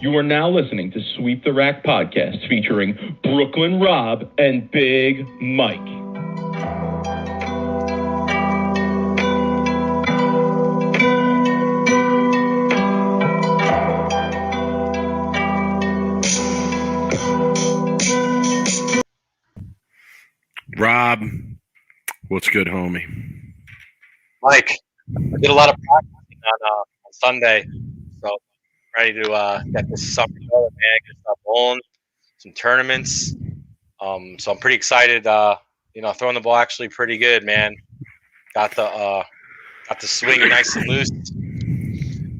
You are now listening to Sweep the Rack podcast featuring Brooklyn Rob and Big Mike. Rob, what's good, homie? Mike, I did a lot of practicing on Sunday, so I'm ready to get this summer going, man. Get stuff rolling, some tournaments. So I'm pretty excited. Throwing the ball actually pretty good, man. Got the swing nice and loose.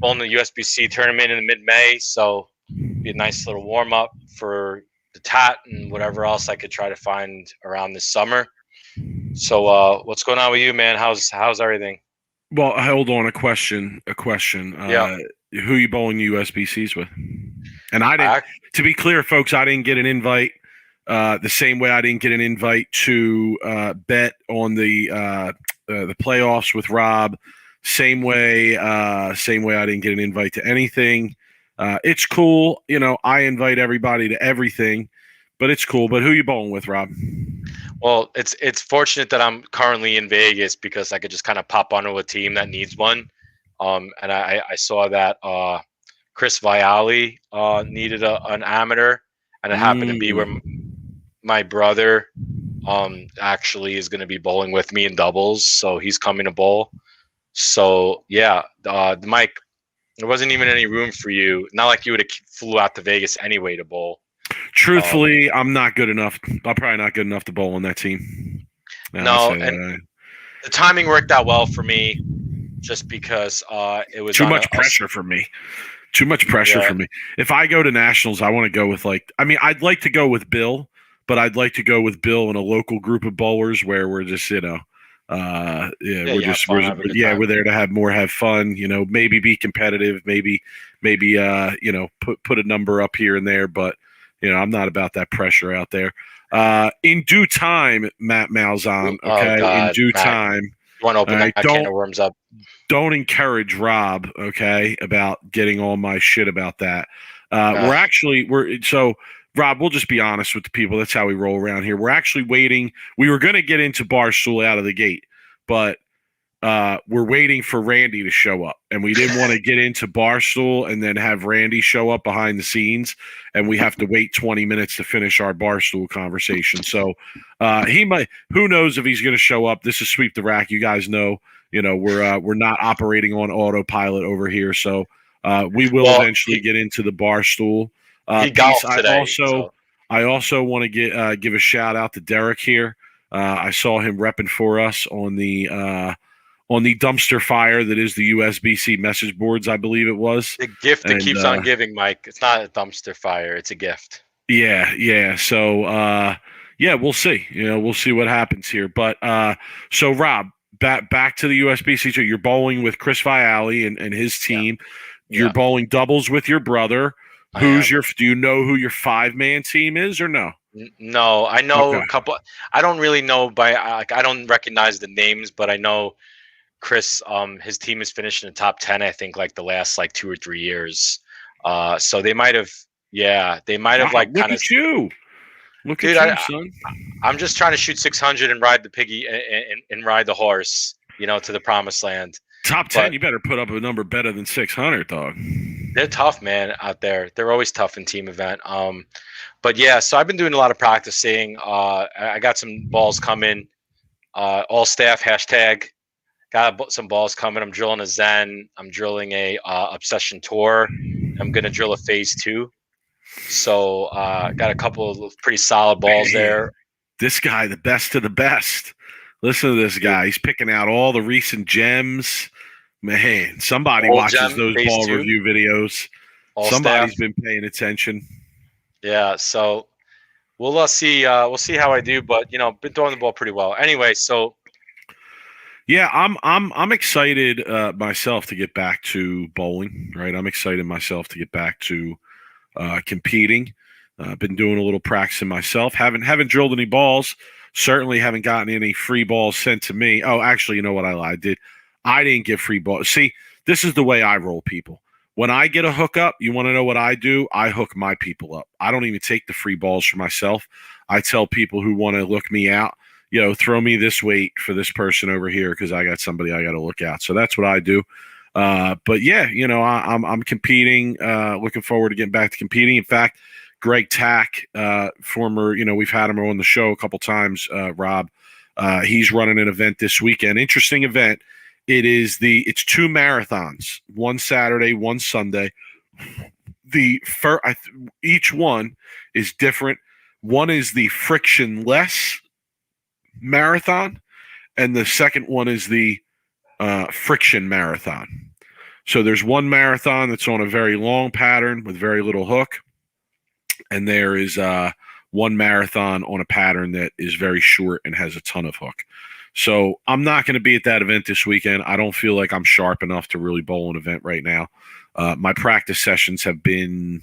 Bowling the USBC tournament in mid-May, so be a nice little warm up for the tat and whatever else I could try to find around this summer. So what's going on with you, man? How's everything? Well, hold on. A question. Yeah. Who you bowling USBCs with? And I didn't. To be clear, folks, I didn't get an invite. The same way I didn't get an invite to bet on the playoffs with Rob. Same way I didn't get an invite to anything. It's cool, I invite everybody to everything, but it's cool. But who you bowling with, Rob? Well, it's fortunate that I'm currently in Vegas because I could just kind of pop onto a team that needs one. And I saw that Chris Viali needed an amateur, and it happened to be where my brother actually is going to be bowling with me in doubles, so he's coming to bowl. So yeah, Mike, there wasn't even any room for you. Not like you would have flew out to Vegas anyway to bowl. Truthfully, I'm not good enough. I'm probably not good enough to bowl on that team. No, and the timing worked out well for me, just because it was too much pressure for me. Too much pressure for me. If I go to nationals, I want to go with I'd like to go with Bill, but I'd like to go with Bill and a local group of bowlers where we're just we're there to have fun, maybe be competitive, maybe put a number up here and there, but I'm not about that pressure out there. In due time, Matt Malzahn, okay? God, in due Matt, time. You want to open that can of worms up. Don't encourage Rob, okay, about getting all my shit about that. So Rob, we'll just be honest with the people. That's how we roll around here. We're actually waiting. We were going to get into Barstool out of the gate, but we're waiting for Randy to show up. And we didn't want to get into Barstool and then have Randy show up behind the scenes, and we have to wait 20 minutes to finish our Barstool conversation. So he might – who knows if he's going to show up. This is Sweep the Rack. You guys know, we're not operating on autopilot over here. So we will eventually get into the Barstool. He golfed today. I also want to give a shout out to Derek here. I saw him repping for us on the dumpster fire that is the USBC message boards, I believe it was. The gift that keeps on giving, Mike. It's not a dumpster fire; it's a gift. Yeah. So we'll see. We'll see what happens here. But so Rob, back to the USBC. So you're bowling with Chris Viali and his team. Yeah. You're bowling doubles with your brother. Do you know who your 5-man team is or no? No, I know a couple. I don't really know I don't recognize the names, but I know Chris. His team has finished in the top 10. I think the last 2 or 3 years. So they might have. Yeah, they might have look at you. Look at you, son. I'm just trying to shoot 600 and ride the piggy and ride the horse, to the promised land. Top 10, you better put up a number better than 600, dog. They're tough, man, out there. They're always tough in team event. But yeah, so I've been doing a lot of practicing. I got some balls coming. All staff hashtag. Got some balls coming. I'm drilling a Zen. I'm drilling a Obsession Tour. I'm gonna drill a Phase 2. So got a couple of pretty solid balls there. This guy, the best of the best. Listen to this guy. He's picking out all the recent gems. Man, somebody watches those ball review videos. Somebody's been paying attention. Yeah, so we'll see how I do, but been throwing the ball pretty well. Anyway, so yeah, I'm excited myself to get back to bowling. Right, I'm excited myself to get back to competing. Been doing a little practicing myself. Haven't drilled any balls. Certainly haven't gotten any free balls sent to me. Oh, actually, you know what? I lied. I didn't get free balls. See, this is the way I roll, people. When I get a hookup, you want to know what I do? I hook my people up. I don't even take the free balls for myself. I tell people who want to look me out, throw me this weight for this person over here because I got somebody I got to look out. So that's what I do. But yeah, I'm competing. Looking forward to getting back to competing. In fact, Greg Tack, former, we've had him on the show a couple times. Rob, he's running an event this weekend. Interesting event. It's 2 marathons, one Saturday, one Sunday. Each one is different. One is the frictionless marathon, and the second one is the friction marathon. So there's one marathon that's on a very long pattern with very little hook, and there is one marathon on a pattern that is very short and has a ton of hook. So I'm not going to be at that event this weekend. I don't feel like I'm sharp enough to really bowl an event right now. My practice sessions have been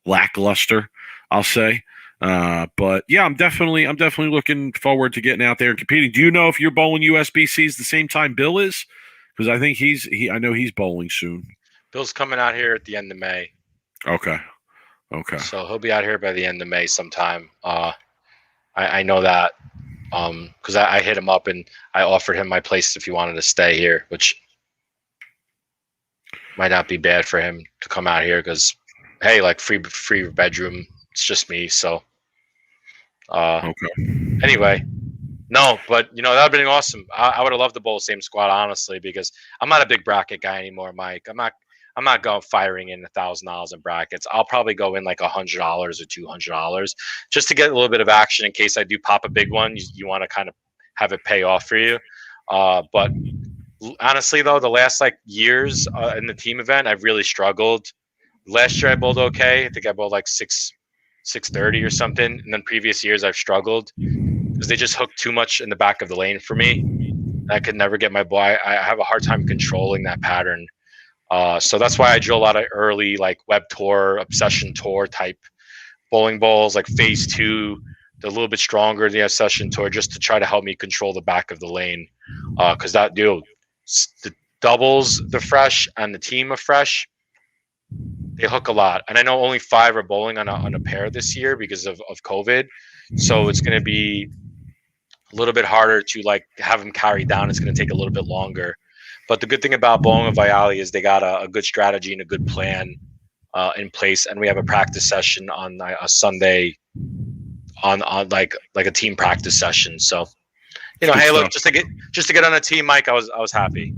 lackluster, I'll say. But yeah, I'm definitely looking forward to getting out there and competing. Do you know if you're bowling USBCs the same time Bill is? Because I think I know he's bowling soon. Bill's coming out here at the end of May. Okay. So he'll be out here by the end of May sometime. I know that because I hit him up and I offered him my place if he wanted to stay here, which might not be bad for him to come out here because, hey, like free bedroom. It's just me. So Okay. Anyway, no, but that would have been awesome. I would have loved to bowl same squad, honestly, because I'm not a big bracket guy anymore, Mike. I'm not going firing in $1,000 in brackets. I'll probably go in like $100 or $200 just to get a little bit of action in case I do pop a big one. You want to kind of have it pay off for you. But honestly, though, the last years in the team event, I've really struggled. Last year I bowled okay. I think I bowled like 630 or something. And then previous years I've struggled because they just hooked too much in the back of the lane for me. I could never get my ball. I have a hard time controlling that pattern. So that's why I drill a lot of early web tour, obsession tour type bowling balls, like phase 2, the little bit stronger the obsession tour, just to try to help me control the back of the lane. Because the doubles, the fresh, and the team of fresh, they hook a lot. And I know only 5 are bowling on a pair this year because of COVID. So it's going to be a little bit harder to have them carry down. It's going to take a little bit longer. But the good thing about bowling with Viali is they got a good strategy and a good plan in place, and we have a practice session on a Sunday, on like a team practice session. So, hey, look, just to get on a team, Mike, I was happy.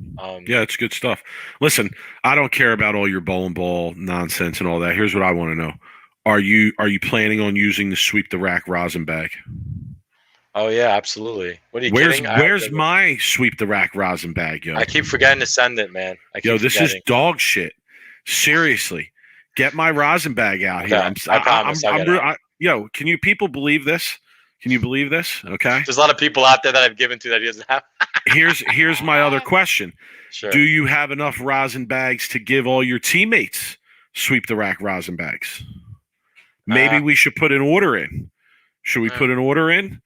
Yeah, it's good stuff. Listen, I don't care about all your bowling ball nonsense and all that. Here's what I want to know: Are you planning on using the sweep the rack rosin bag? Oh yeah, absolutely. What are you kidding? kidding? Where's my sweep the rack rosin bag, yo? I keep forgetting to send it, man. This is dog shit. Seriously, get my rosin bag out here. I promise. Can you people believe this? Can you believe this? Okay. There's a lot of people out there that I've given to that he doesn't have. Here's my other question. Sure. Do you have enough rosin bags to give all your teammates sweep the rack rosin bags? Maybe we should put an order in. Should we put an order in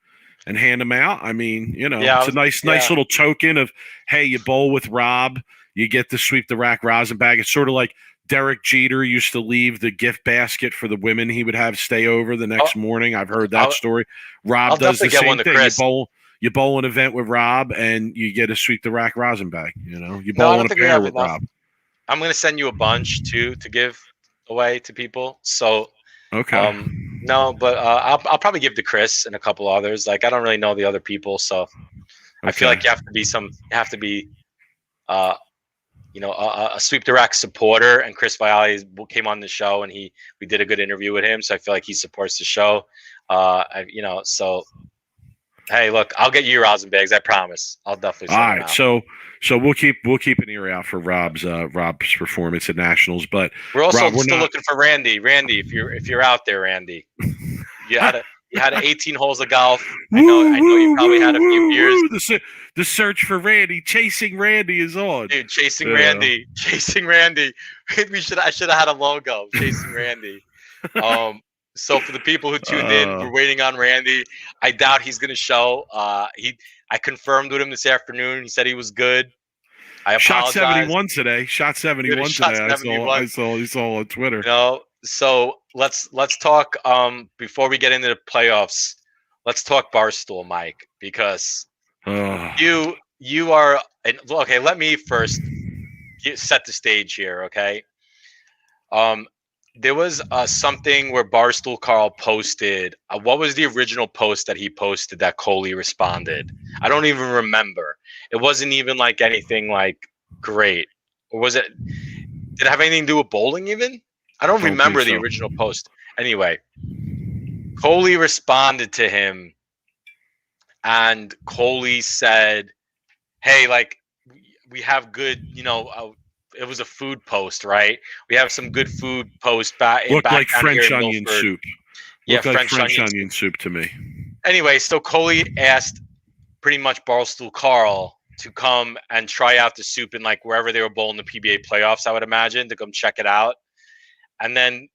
and hand them out? I mean, it's a nice little token of, hey, you bowl with Rob, you get to sweep the rack rosin bag. It's sort of like Derek Jeter used to leave the gift basket for the women he would have stay over the next morning. I've heard that story. Rob does the same thing. You bowl an event with Rob and you get to sweep the rack rosin bag. You bowl on a pair with Rob. I'm going to send you a bunch too to give away to people. So okay. No, but I'll probably give to Chris and a couple others. I don't really know the other people, so I feel like you have to be a sweep the rack supporter. And Chris Viali came on the show and we did a good interview with him, so I feel like he supports the show. So hey, look, I'll get you your rosin bags. I promise. I'll definitely send them out. So we'll keep an ear out for Rob's performance at Nationals, but we're also still looking for Randy. Randy, if you're out there, Randy, you had 18 holes of golf. I know you probably had a few beers. The search for Randy, chasing Randy is on. Dude, chasing Randy. I should have had a logo, chasing Randy. So for the people who tuned in, we're waiting on Randy. I doubt he's going to show. I confirmed with him this afternoon. He said he was good. I Shot apologize. 71 today. Shot 71 Shot today. 71. I saw on Twitter. So let's talk. Before we get into the playoffs, let's talk Barstool, Mike, because you are. Okay, let me first set the stage here. Okay. There was something where Barstool Carl posted. What was the original post that he posted that Coley responded? I don't even remember. It wasn't even like anything like great. Or was it? Did it have anything to do with bowling even? I don't remember the original post. Anyway, Coley responded to him, and Coley said, "Hey, like we have good, it was a food post, right? We have some good food post back like down French here in onion Milford. soup. Yeah, Looked like French onion soup to me. Anyway, so Coley asked pretty much Barstool Carl to come and try out the soup in like wherever they were bowling the PBA playoffs, I would imagine, to come check it out. And then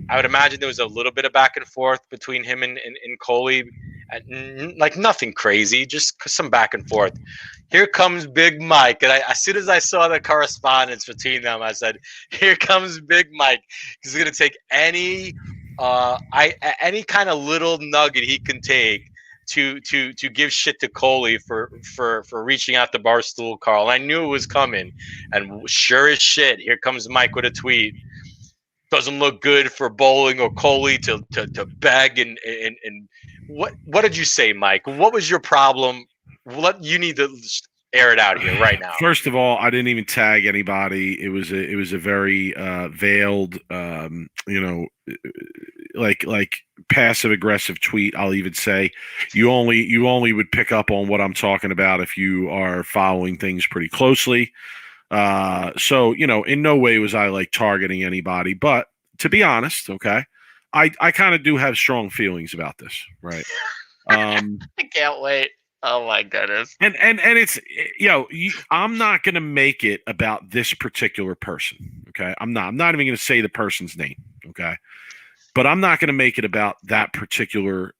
I would imagine there was a little bit of back and forth between him and Coley. Like nothing crazy, just some back and forth. Here comes Big Mike. And as soon as I saw the correspondence between them, I said, here comes Big Mike. He's going to take any kind of little nugget he can take to give shit to Coley for reaching out to Barstool Carl. I knew it was coming. And sure as shit, here comes Mike with a tweet. Doesn't look good for bowling or Coley to beg and what did you say, Mike? What was your problem? You need to air it out here right now. First of all, I didn't even tag anybody. It was a very veiled, like passive aggressive tweet. I'll even say you only would pick up on what I'm talking about if you are following things pretty closely. So, in no way was I like targeting anybody, but to be honest, okay, I kind of do have strong feelings about this, right? I can't wait. Oh my goodness. And it's, I'm not going to make it about this particular person. Okay. I'm not even going to say the person's name. Okay. But I'm not going to make it about that particular,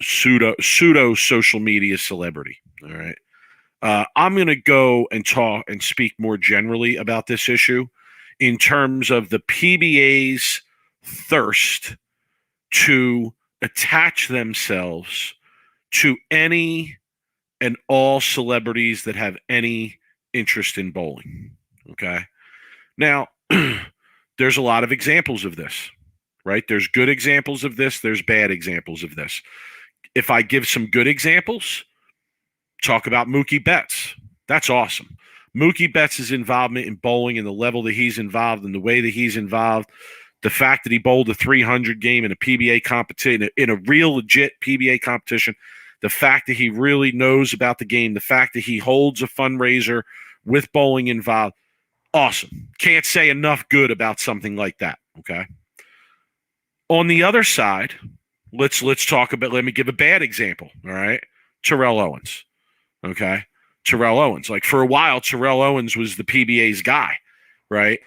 pseudo social media celebrity. All right. I'm going to go and talk and speak more generally about this issue in terms of the PBA's thirst to attach themselves to any and all celebrities that have any interest in bowling. Okay. Now, there's a lot of examples of this, right? There's good examples of this. There's bad examples of this. If I give some good examples, talk about Mookie Betts. That's awesome. Mookie Betts' involvement in bowling and the level that he's involved and the way that he's involved, the fact that he bowled a 300 game in a PBA competition, in a real legit PBA competition, the fact that he really knows about the game, the fact that he holds a fundraiser with bowling involved, awesome. Can't say enough good about something like that, okay? On the other side, let's talk about, let me give a bad example, all right? Terrell Owens. Okay. Terrell Owens. Like for a while, Terrell Owens was the PBA's guy, right?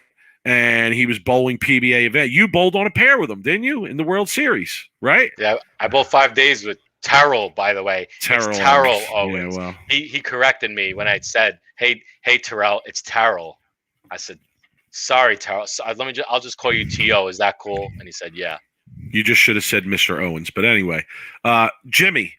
And he was bowling PBA event. You bowled on a pair with him, didn't you? In the World Series, right? Yeah, I bowled 5 days with Terrell, by the way. It's Terrell Owens. Yeah, well. He corrected me when I said, hey Terrell, it's Terrell. I said, sorry, Terrell. So I'll just call you T.O. Is that cool? And he said, yeah. You just should have said Mr. Owens. But anyway, Jimmy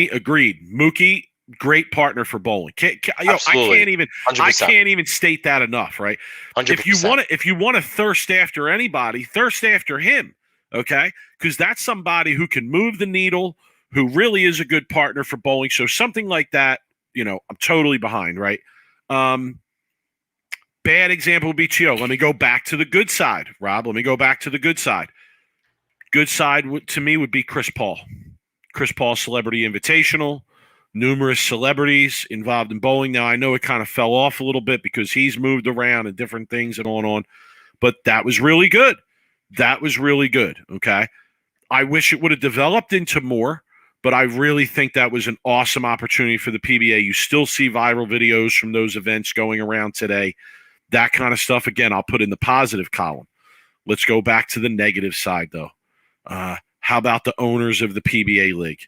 agreed. Mookie, great partner for bowling. I can't even state that enough, right? 100%. If you want to thirst after anybody, thirst after him, okay? Because that's somebody who can move the needle, who really is a good partner for bowling. So something like that, I'm totally behind, right? Bad example would be Chio. Let me go back to the good side, Rob. Let me go back to the good side. Good side to me would be Chris Paul. Chris Paul Celebrity Invitational. Numerous celebrities involved in bowling. Now, I know it kind of fell off a little bit because he's moved around and different things and on, but that was really good. That was really good, okay? I wish it would have developed into more, but I really think that was an awesome opportunity for the PBA. You still see viral videos from those events going around today. That kind of stuff, again, I'll put in the positive column. Let's go back to the negative side, though. How about the owners of the PBA League?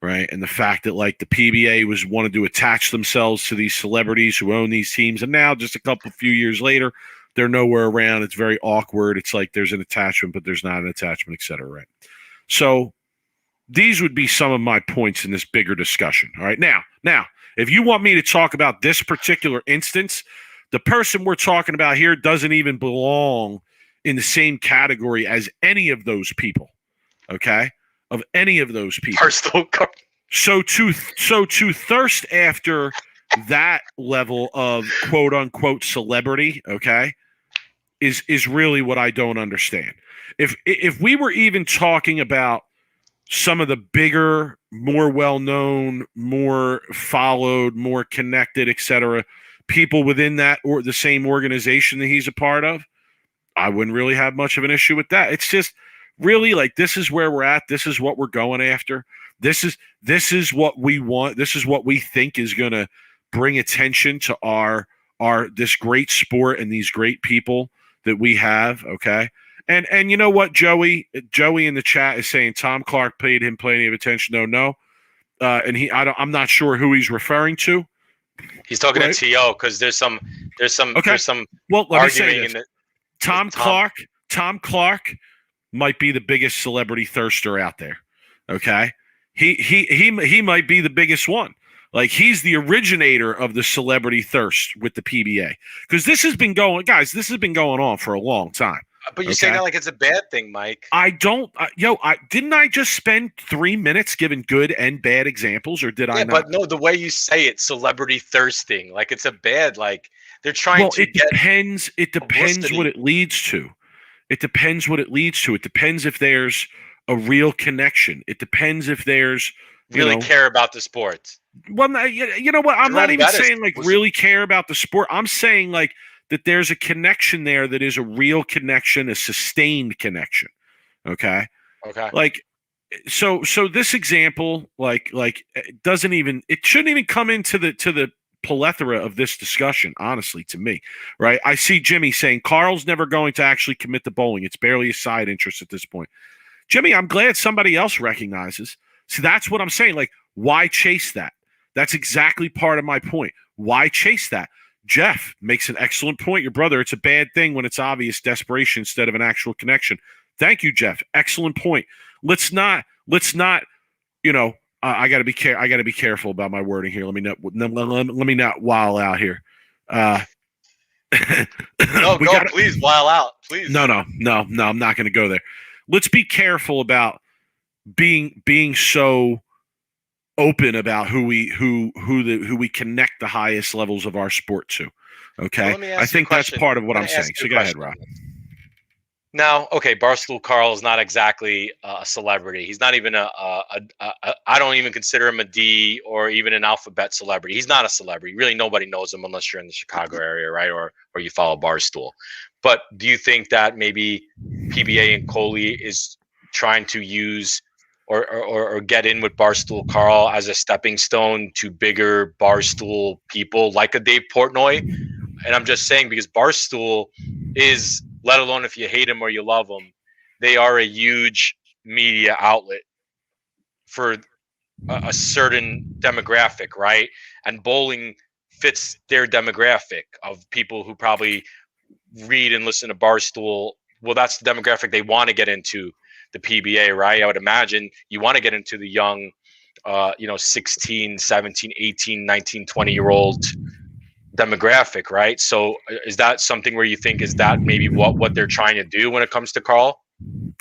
right? And the fact that like the PBA wanted to attach themselves to these celebrities who own these teams, and now just a few years later, they're nowhere around. It's very awkward. It's like there's an attachment, but there's not an attachment, et cetera, right? So these would be some of my points in this bigger discussion. All right. Now, if you want me to talk about this particular instance, the person we're talking about here doesn't even belong in the same category as any of those people. Okay. Of any of those people. So to thirst after that level of quote unquote celebrity, okay, is really what I don't understand. If we were even talking about some of the bigger, more well-known, more followed, more connected, etc., people within that or the same organization that he's a part of, I wouldn't really have much of an issue with that. It's just really like this is where we're at. This is what we're going after. This is what we want. This is what we think is going to bring attention to our this great sport and these great people that we have. Okay. And you know what, Joey in the chat is saying Tom Clark paid him plenty of attention. No. And I'm not sure who he's referring to. He's talking to T.O. because there's some well, let me say arguing this. Tom Clark might be the biggest celebrity thirster out there. Okay. He might be the biggest one. Like he's the originator of the celebrity thirst with the PBA. Because this has been going on for a long time. But you're saying that like it's a bad thing, Mike. I don't. Didn't I just spend 3 minutes giving good and bad examples, or did I not? But no, the way you say it, celebrity thirsting, like it's a bad, like they're trying to. It depends. It depends what it leads to. It depends what it leads to. It depends if there's a real connection. It depends if there's care about the sport. Well, you know what? I'm not even saying like really care about the sport. I'm saying like that there's a connection there that is a real connection, a sustained connection. Okay. Like, so this example, like it shouldn't even come into the plethora of this discussion, honestly, to me, right? I see Jimmy saying Carl's never going to actually commit to bowling. It's barely a side interest at this point. Jimmy, I'm glad somebody else recognizes. So that's what I'm saying. Like, why chase that? That's exactly part of my point. Why chase that? Jeff makes an excellent point. Your brother, it's a bad thing when it's obvious desperation instead of an actual connection. Thank you, Jeff. Excellent point. Let's not, I got to be careful about my wording here. Let me not wild out here. Please wild out. Please. No, I'm not going to go there. Let's be careful about being so open about who we connect the highest levels of our sport to. Okay. Well, I think that's part of what I'm saying. So go ahead, Rob. Now, okay, Barstool Carl is not exactly a celebrity. He's not even I don't even consider him a D or even an alphabet celebrity. He's not a celebrity. Really, nobody knows him unless you're in the Chicago area, right? Or you follow Barstool. But do you think that maybe PBA and Coley is trying to use or get in with Barstool Carl as a stepping stone to bigger Barstool people like a Dave Portnoy? And I'm just saying because Barstool is, let alone if you hate him or you love him, they are a huge media outlet for a certain demographic, right? And bowling fits their demographic of people who probably read and listen to Barstool. Well, that's the demographic they want to get into the PBA, right? I would imagine you want to get into the young, 16, 17, 18, 19, 20-year-old demographic, right? So is that something where you think is that maybe what they're trying to do when it comes to Carl?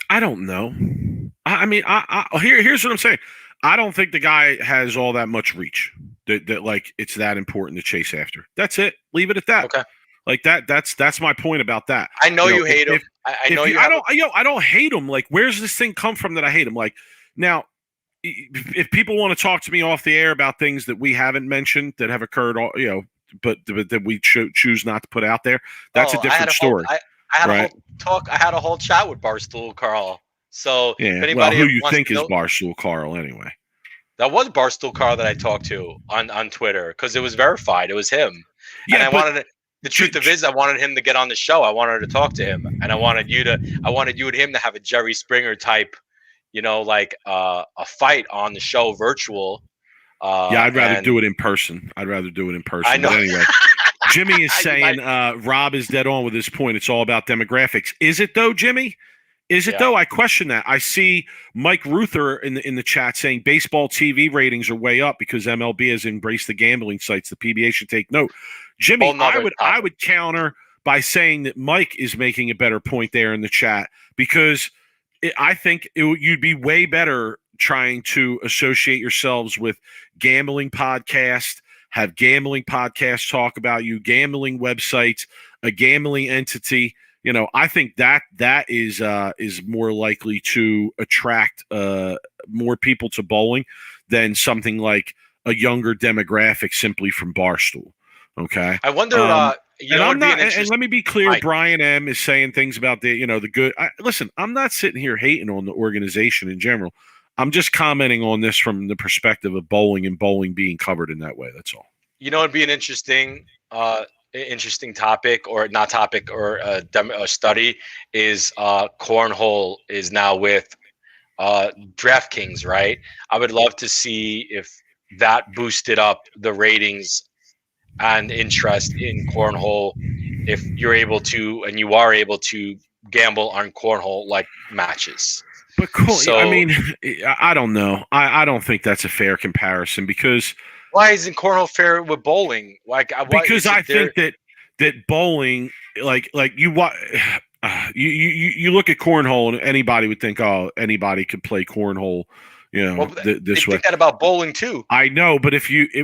I don't know. I mean, here's what I'm saying. I don't think the guy has all that much reach that like it's that important to chase after. That's it. Leave it at that. Okay. Like that's my point about that. I know you hate him. I don't hate him. Like, where's this thing come from that I hate him? Like, now, if people want to talk to me off the air about things that we haven't mentioned that have occurred, but that we choose not to put out there, that's a different story. I had a whole chat with Barstool Carl. So yeah, who you think is Barstool Carl anyway? That was Barstool Carl that I talked to on Twitter because it was verified. It was him. Yeah, and the truth of it is, I wanted him to get on the show. I wanted to talk to him, and I wanted you and him to have a Jerry Springer type, like a fight on the show virtual. Yeah, I'd rather and do it in person. I'd rather do it in person. I know. But anyway, Jimmy is You saying Rob is dead on with his point. It's all about demographics. Is it though, Jimmy? Is it Yeah. though? I question that. I see Mike Ruther in the chat saying baseball TV ratings are way up because MLB has embraced the gambling sites. The PBA should take note. Jimmy, Whole nother I topic. would counter by saying that Mike is making a better point there in the chat because I think you'd be way better trying to associate yourselves with gambling podcasts, have gambling podcasts talk about you, gambling websites, a gambling entity. I think that is more likely to attract more people to bowling than something like a younger demographic simply from Barstool. Okay. I wonder. And I'm not. And let me be clear. Mike. Brian M is saying things about the good. Listen, I'm not sitting here hating on the organization in general. I'm just commenting on this from the perspective of bowling and bowling being covered in that way. That's all. It'd be an interesting topic or not topic or a study is cornhole is now with DraftKings, right? I would love to see if that boosted up the ratings and interest in cornhole if you're able to and you are able to gamble on cornhole like matches. But I don't know. I don't think that's a fair comparison because why isn't cornhole fair with bowling? Because I think that bowling, like you look at cornhole and anybody would think, oh, anybody could play cornhole. This way. Think that about bowling too. I know, but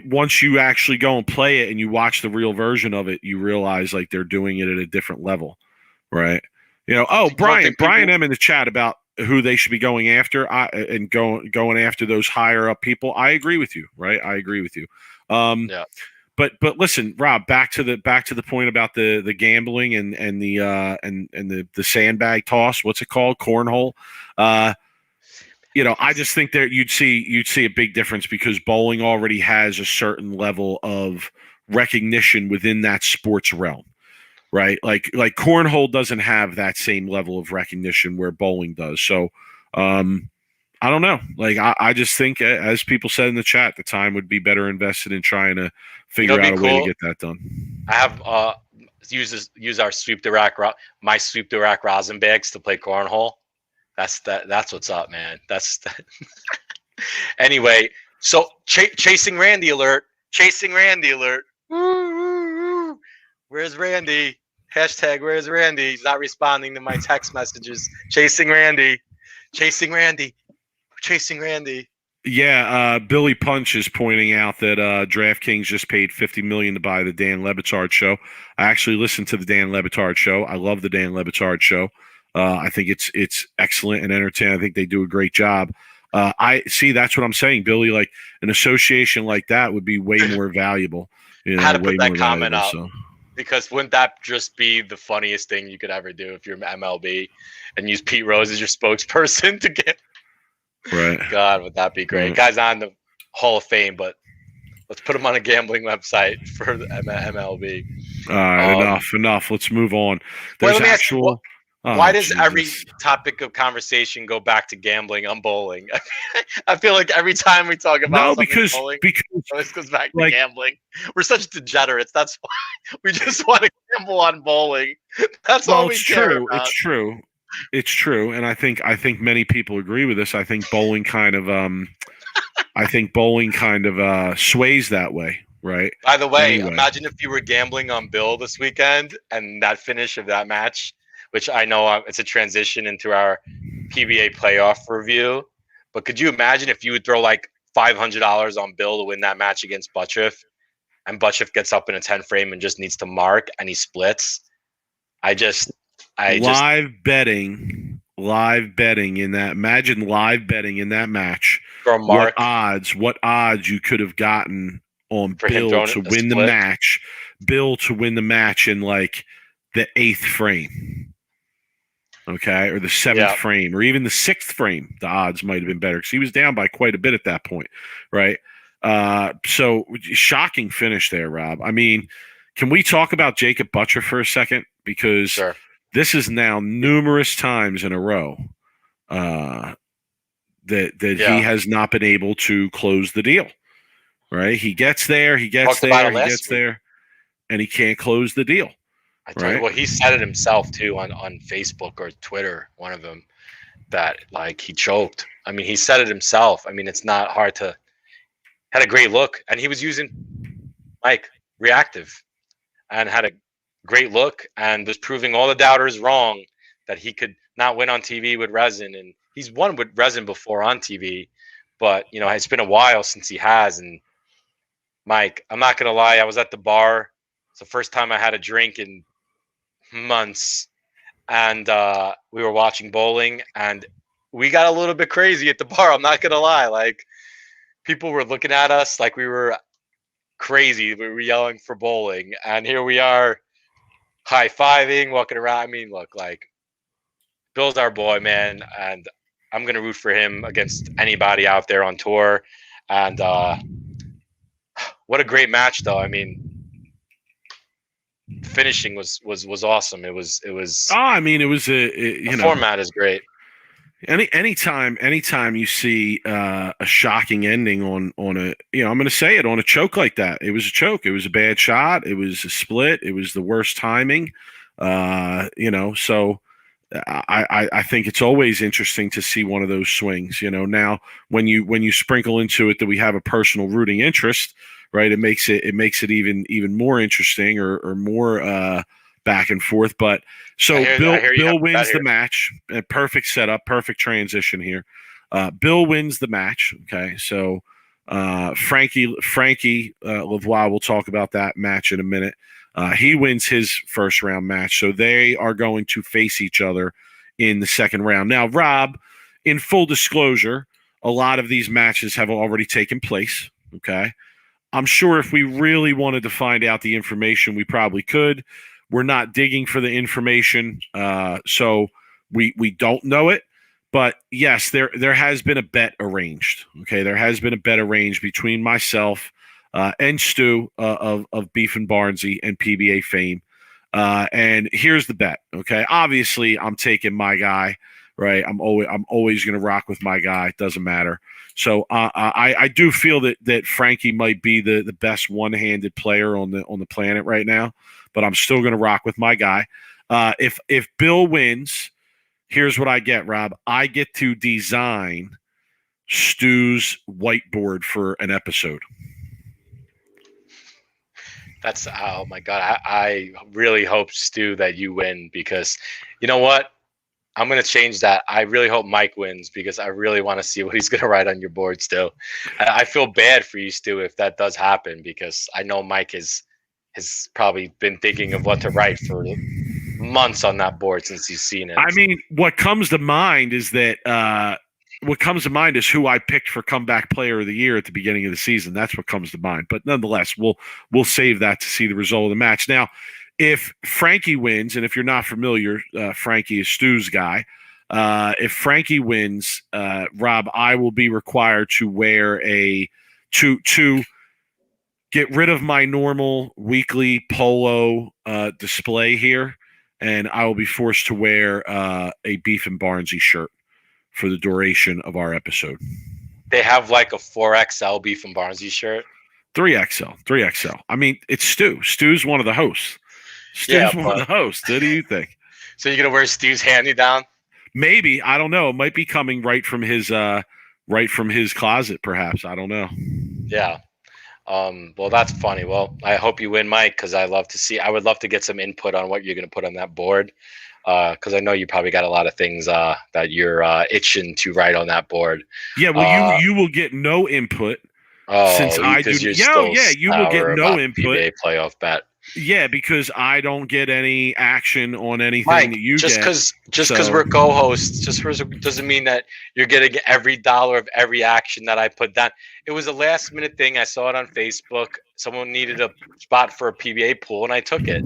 once you actually go and play it and you watch the real version of it, you realize like they're doing it at a different level, right? Brian M in the chat about who they should be going after and going after those higher up people. I agree with you, right? I agree with you. Yeah. But listen, Rob, back to the point about the gambling and the sandbag toss. What's it called? Cornhole. I just think that you'd see a big difference because bowling already has a certain level of recognition within that sports realm, right? Like cornhole doesn't have that same level of recognition where bowling does. So, I don't know. Like I just think, as people said in the chat, the time would be better invested in trying to figure out a way to get that done. I have use our my sweep the rack rosin bags to play cornhole. That's what's up, man. Anyway. So chasing Randy alert. Chasing Randy alert. Woo. Where's Randy? Hashtag where's Randy? He's not responding to my text messages. Chasing Randy. Chasing Randy. Chasing Randy. Yeah, Billy Punch is pointing out that DraftKings just paid $50 million to buy the Dan Le Batard show. I actually listened to the Dan Le Batard show. I love the Dan Le Batard show. I think it's excellent and entertaining. I think they do a great job. I see. That's what I'm saying, Billy. Like an association like that would be way more valuable. I had to put that comment up because wouldn't that just be the funniest thing you could ever do if you're MLB and use Pete Rose as your spokesperson to get? Right. God, would that be great? Right. Guy's on the Hall of Fame, but let's put him on a gambling website for the MLB. All right, enough. Let's move on. There's actual. Why does every topic of conversation go back to gambling on bowling? I feel like every time we talk about bowling, this goes back to gambling. We're such degenerates. That's why we just want to gamble on bowling. That's all we care about. It's true, and I think many people agree with this. I think bowling kind of sways that way, right? By the way, imagine if you were gambling on Bill this weekend and that finish of that match, which I know it's a transition into our PBA playoff review. But could you imagine if you would throw like $500 on Bill to win that match against Butchiff, and Butchiff gets up in a 10 frame and just needs to mark and he splits? Live betting in that. Imagine live betting in that match. For a mark. What odds you could have gotten on Bill to win the match? Bill to win the match in like the 8th frame. Okay, or the 7th frame, or even the 6th frame, the odds might have been better because he was down by quite a bit at that point, right? So shocking finish there, Rob. I mean, can we talk about Jacob Butcher for a second? Because this is now numerous times in a row that Yeah. he has not been able to close the deal. Right? He gets there, Talked about it last week. and he can't close the deal. I tell you, well, he said it himself too on Facebook or Twitter, one of them, that like he choked. I mean, he said it himself. I mean, it's not hard to. Had a great look, and he was using Mike reactive, and had a great look, and was proving all the doubters wrong that he could not win on TV with resin, and he's won with resin before on TV, but you know it's been a while since he has. And Mike, I'm not gonna lie, I was at the bar. It's the first time I had a drink in months, and we were watching bowling, and we got a little bit crazy at the bar. I'm not gonna lie, like people were looking at us like we were crazy. We were yelling for bowling, and here we are, high-fiving, walking around. I mean, look, like Bill's our boy, man, and I'm gonna root for him against anybody out there on tour. And what a great match, though. I mean, finishing was awesome. It was. Oh, I mean, it was the format is great. Anytime you see a shocking ending on a, I'm going to say it, on a choke like that. It was a choke. It was a bad shot. It was a split. It was the worst timing. So I think it's always interesting to see one of those swings. Now when you sprinkle into it that we have a personal rooting interest, right? It makes it even more interesting or more back and forth. But so Bill wins the match. Perfect setup, perfect transition here. Bill wins the match. Okay, so Frankie Lavoie, we'll talk about that match in a minute. He wins his first round match, so they are going to face each other in the second round. Now, Rob, in full disclosure, a lot of these matches have already taken place. Okay, I'm sure if we really wanted to find out the information, we probably could. We're not digging for the information, so we don't know it. But yes, there has been a bet arranged. Okay, there has been a bet arranged between myself and Stu of Beef and Barnsey and PBA fame. And here's the bet. Okay, obviously I'm taking my guy. Right, I'm always going to rock with my guy. It doesn't matter. So I do feel that Frankie might be the best one-handed player on the planet right now. But I'm still going to rock with my guy. If Bill wins, here's what I get, Rob. I get to design Stu's whiteboard for an episode. That's, oh my God. I really hope, Stu, that you win, because you know what? I'm going to change that. I really hope Mike wins, because I really want to see what he's going to write on your board, Stu. I feel bad for you, Stu, if that does happen, because I know Mike has probably been thinking of what to write for months on that board since he's seen it. I mean, what comes to mind is who I picked for comeback player of the year at the beginning of the season. That's what comes to mind. But nonetheless, we'll save that to see the result of the match. Now, if Frankie wins, and if you're not familiar, Frankie is Stu's guy. If Frankie wins, Rob, I will be required to wear to get rid of my normal weekly polo display here, and I will be forced to wear a Beef and Barnsey shirt for the duration of our episode. They have like a 4XL Beef and Barnsey shirt. 3XL. I mean, it's Stu. Stu's one of the hosts. One of the hosts. What do you think? So you're gonna wear Stu's hand-me-down? Maybe. I don't know. It might be coming right from his closet, perhaps. I don't know. Yeah. Well, that's funny. Well, I hope you win, Mike, because I would love to get some input on what you're going to put on that board, because I know you probably got a lot of things that you're itching to write on that board. Yeah, well, you will get no input since I do. You will get no input. PBA playoff bet. Yeah, because I don't get any action on anything, Mike, that you get. Just because we're co-hosts, doesn't mean that you're getting every dollar of every action that I put down. It was a last-minute thing. I saw it on Facebook. Someone needed a spot for a PBA pool, and I took it.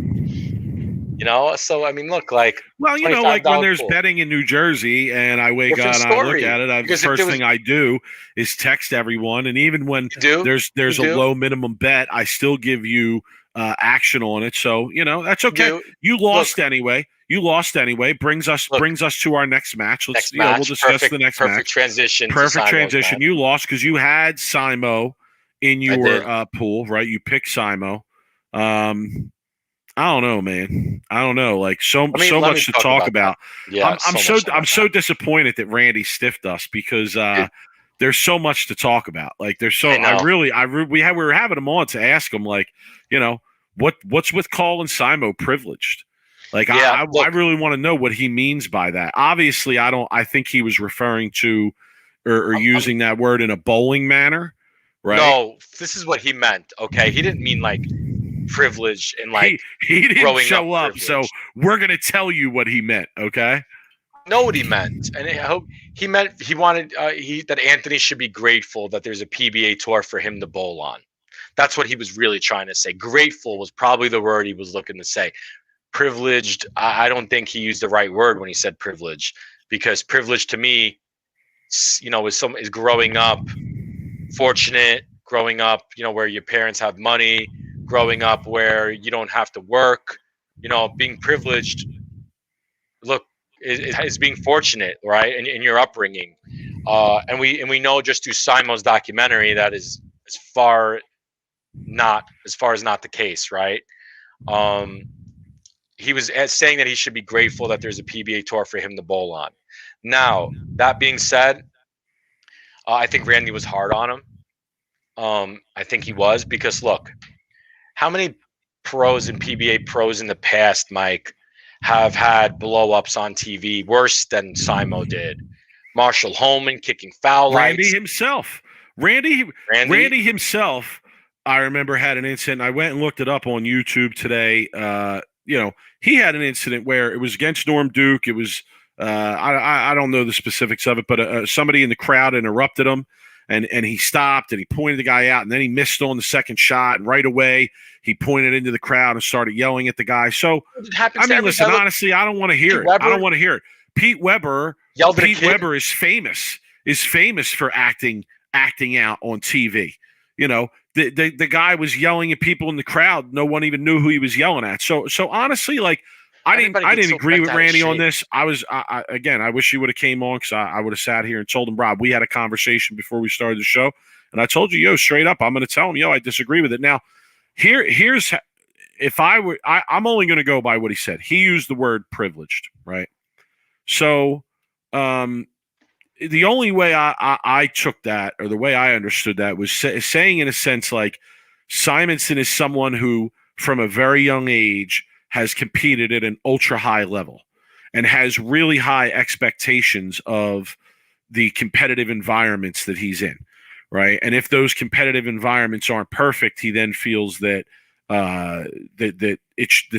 So I mean, look, like, well, like when there's betting in New Jersey, and I wake up and I look at it, the first thing I do is text everyone, and even when there's a low minimum bet, I still give you action on it. So that's okay. Dude, You lost anyway. Brings us to our next match. We'll discuss the next perfect match. transition. Perfect transition. You lost because you had Simo in your pool, right? You picked Simo. I don't know, man. I don't know. Like so much to talk about. Yeah, I'm so disappointed that Randy stiffed us because there's so much to talk about. Like we were having him on to ask him like, what's with calling Simo privileged? Like I really want to know what he means by that. Obviously, I think he was referring to or using that word in a bowling manner, right? No, this is what he meant. Okay, he didn't mean like privilege and like he didn't show up, privilege. so we're gonna tell you what he meant. Okay, I know what he meant, and I hope he meant he wanted that Anthony should be grateful that there's a PBA tour for him to bowl on. That's what he was really trying to say. Grateful was probably the word he was looking to say. Privileged, I don't think he used the right word when he said privilege, because privilege to me, is growing up fortunate, growing up, where your parents have money, growing up where you don't have to work, being privileged. Look, is being fortunate, right? In your upbringing, and we know just through Simo's documentary that is as far as not the case, right? He was saying that he should be grateful that there's a PBA tour for him to bowl on. Now, that being said, I think Randy was hard on him. I think he was, because look, how many pros and PBA pros in the past, Mike, have had blow-ups on TV worse than Simo did? Marshall Holman kicking foul lights. Randy himself, I remember, had an incident. I went and looked it up on YouTube today. He had an incident where it was against Norm Duke. It was I don't know the specifics of it, but somebody in the crowd interrupted him, and he stopped and he pointed the guy out, and then he missed on the second shot, and right away he pointed into the crowd and started yelling at the guy. So listen, honestly, I don't want to hear it. I don't want to hear it. Pete Weber is famous for acting out on TV. The guy was yelling at people in the crowd. No one even knew who he was yelling at. So honestly, like, I didn't agree with Randy on this. I wish he would have came on, because I would have sat here and told him, Rob, we had a conversation before we started the show, and I told you, straight up, I'm going to tell him, I disagree with it. Now, here's if I'm only going to go by what he said. He used the word privileged, right? So, the only way I took that, or the way I understood that, was saying in a sense like Simonson is someone who from a very young age has competed at an ultra high level and has really high expectations of the competitive environments that he's in, right? And if those competitive environments aren't perfect, he then feels that that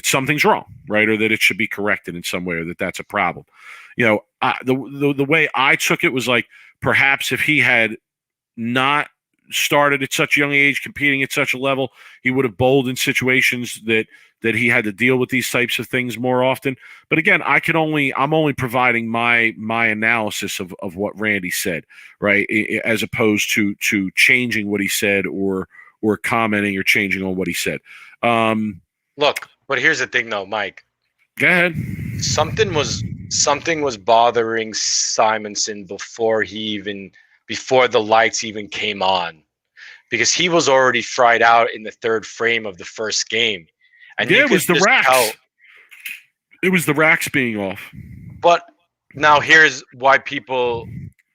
something's wrong, right? Or that it should be corrected in some way, or that's a problem. The way I took it was like, perhaps if he had not started at such a young age, competing at such a level, he would have bowled in situations that he had to deal with these types of things more often. But again, I'm only providing my analysis of what Randy said, right? As opposed to changing what he said or commenting or changing on what he said. Look, but here's the thing though, Mike. Go ahead. Something was bothering Simonson before the lights even came on, because he was already fried out in the third frame of the first game. And it was the racks. It was the racks being off. But now here's why people...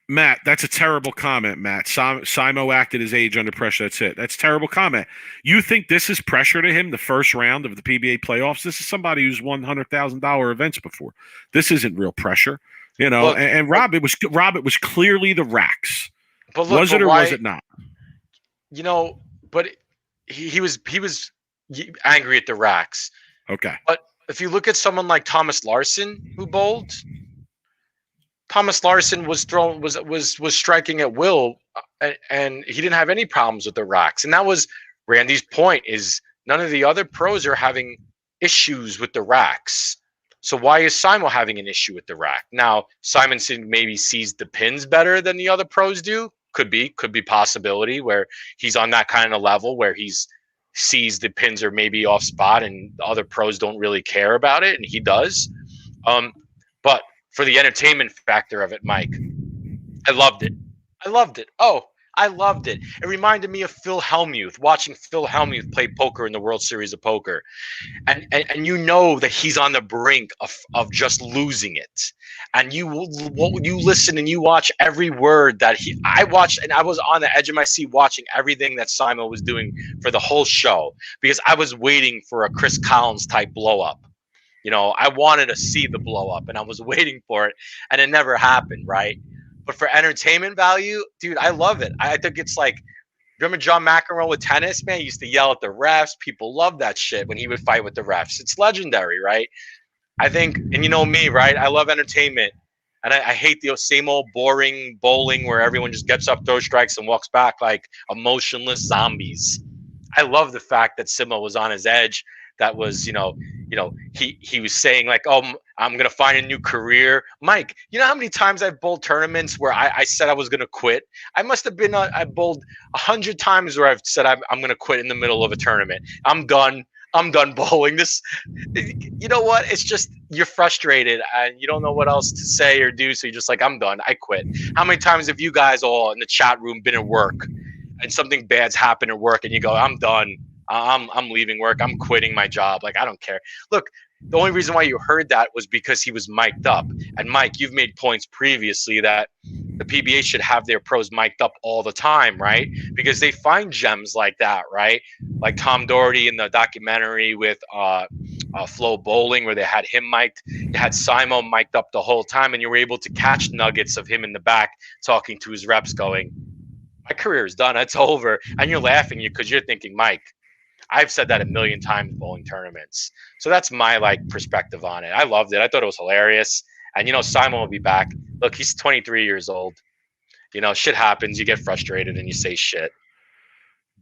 Matt, that's a terrible comment, Matt. Simo acted his age under pressure. That's it. That's a terrible comment. You think this is pressure to him, the first round of the PBA playoffs? This is somebody who's won $100,000 events before. This isn't real pressure. Look, and Rob, it was clearly the racks. But look, was it or was it not? But he was angry at the racks. Okay. But if you look at someone like Thomas Larson, who bowled, Thomas Larson was striking at will, and he didn't have any problems with the racks. And that was Randy's point: is none of the other pros are having issues with the racks. So why is Simo having an issue with the rack? Now, Simonson maybe sees the pins better than the other pros do. Could be possibility where he's on that kind of level where he's sees the pins are maybe off spot and the other pros don't really care about it, and he does. But for the entertainment factor of it, Mike, I loved it. Oh, I loved it. It reminded me of Phil Hellmuth, watching Phil Hellmuth play poker in the World Series of Poker. And you know that he's on the brink of just losing it. And you listen and you watch every word that I watched, and I was on the edge of my seat watching everything that Simon was doing for the whole show, because I was waiting for a Chris Collins type blow up. You know, I wanted to see the blow up, and I was waiting for it, and it never happened, right? But for entertainment value, dude, I love it. I think it's like, remember John McEnroe with tennis, man? He used to yell at the refs. People love that shit when he would fight with the refs. It's legendary, right? I think, and you know me, right? I love entertainment. And I hate the same old boring bowling where everyone just gets up, throws strikes, and walks back like emotionless zombies. I love the fact that Simo was on his edge. That was, he was saying like, oh, I'm going to find a new career. Mike, you know how many times I've bowled tournaments where I said I was going to quit? I must have been, I bowled 100 times where I've said I'm going to quit in the middle of a tournament. I'm done bowling this. You know what? It's just, you're frustrated and you don't know what else to say or do. So you're just like, I'm done. I quit. How many times have you guys all in the chat room been at work and something bad's happened at work and you go, I'm done. I'm leaving work. I'm quitting my job. Like, I don't care. Look, the only reason why you heard that was because he was mic'd up. And Mike, you've made points previously that the PBA should have their pros mic'd up all the time, right? Because they find gems like that, right? Like Tom Doherty in the documentary with Flo Bowling, where they had him mic'd. They had Simo mic'd up the whole time, and you were able to catch nuggets of him in the back talking to his reps going, my career is done. It's over. And you're laughing because you're thinking, Mike, I've said that a million times bowling tournaments. So that's my perspective on it. I loved it. I thought it was hilarious. And Simon will be back. Look, he's 23 years old. Shit happens. You get frustrated and you say shit.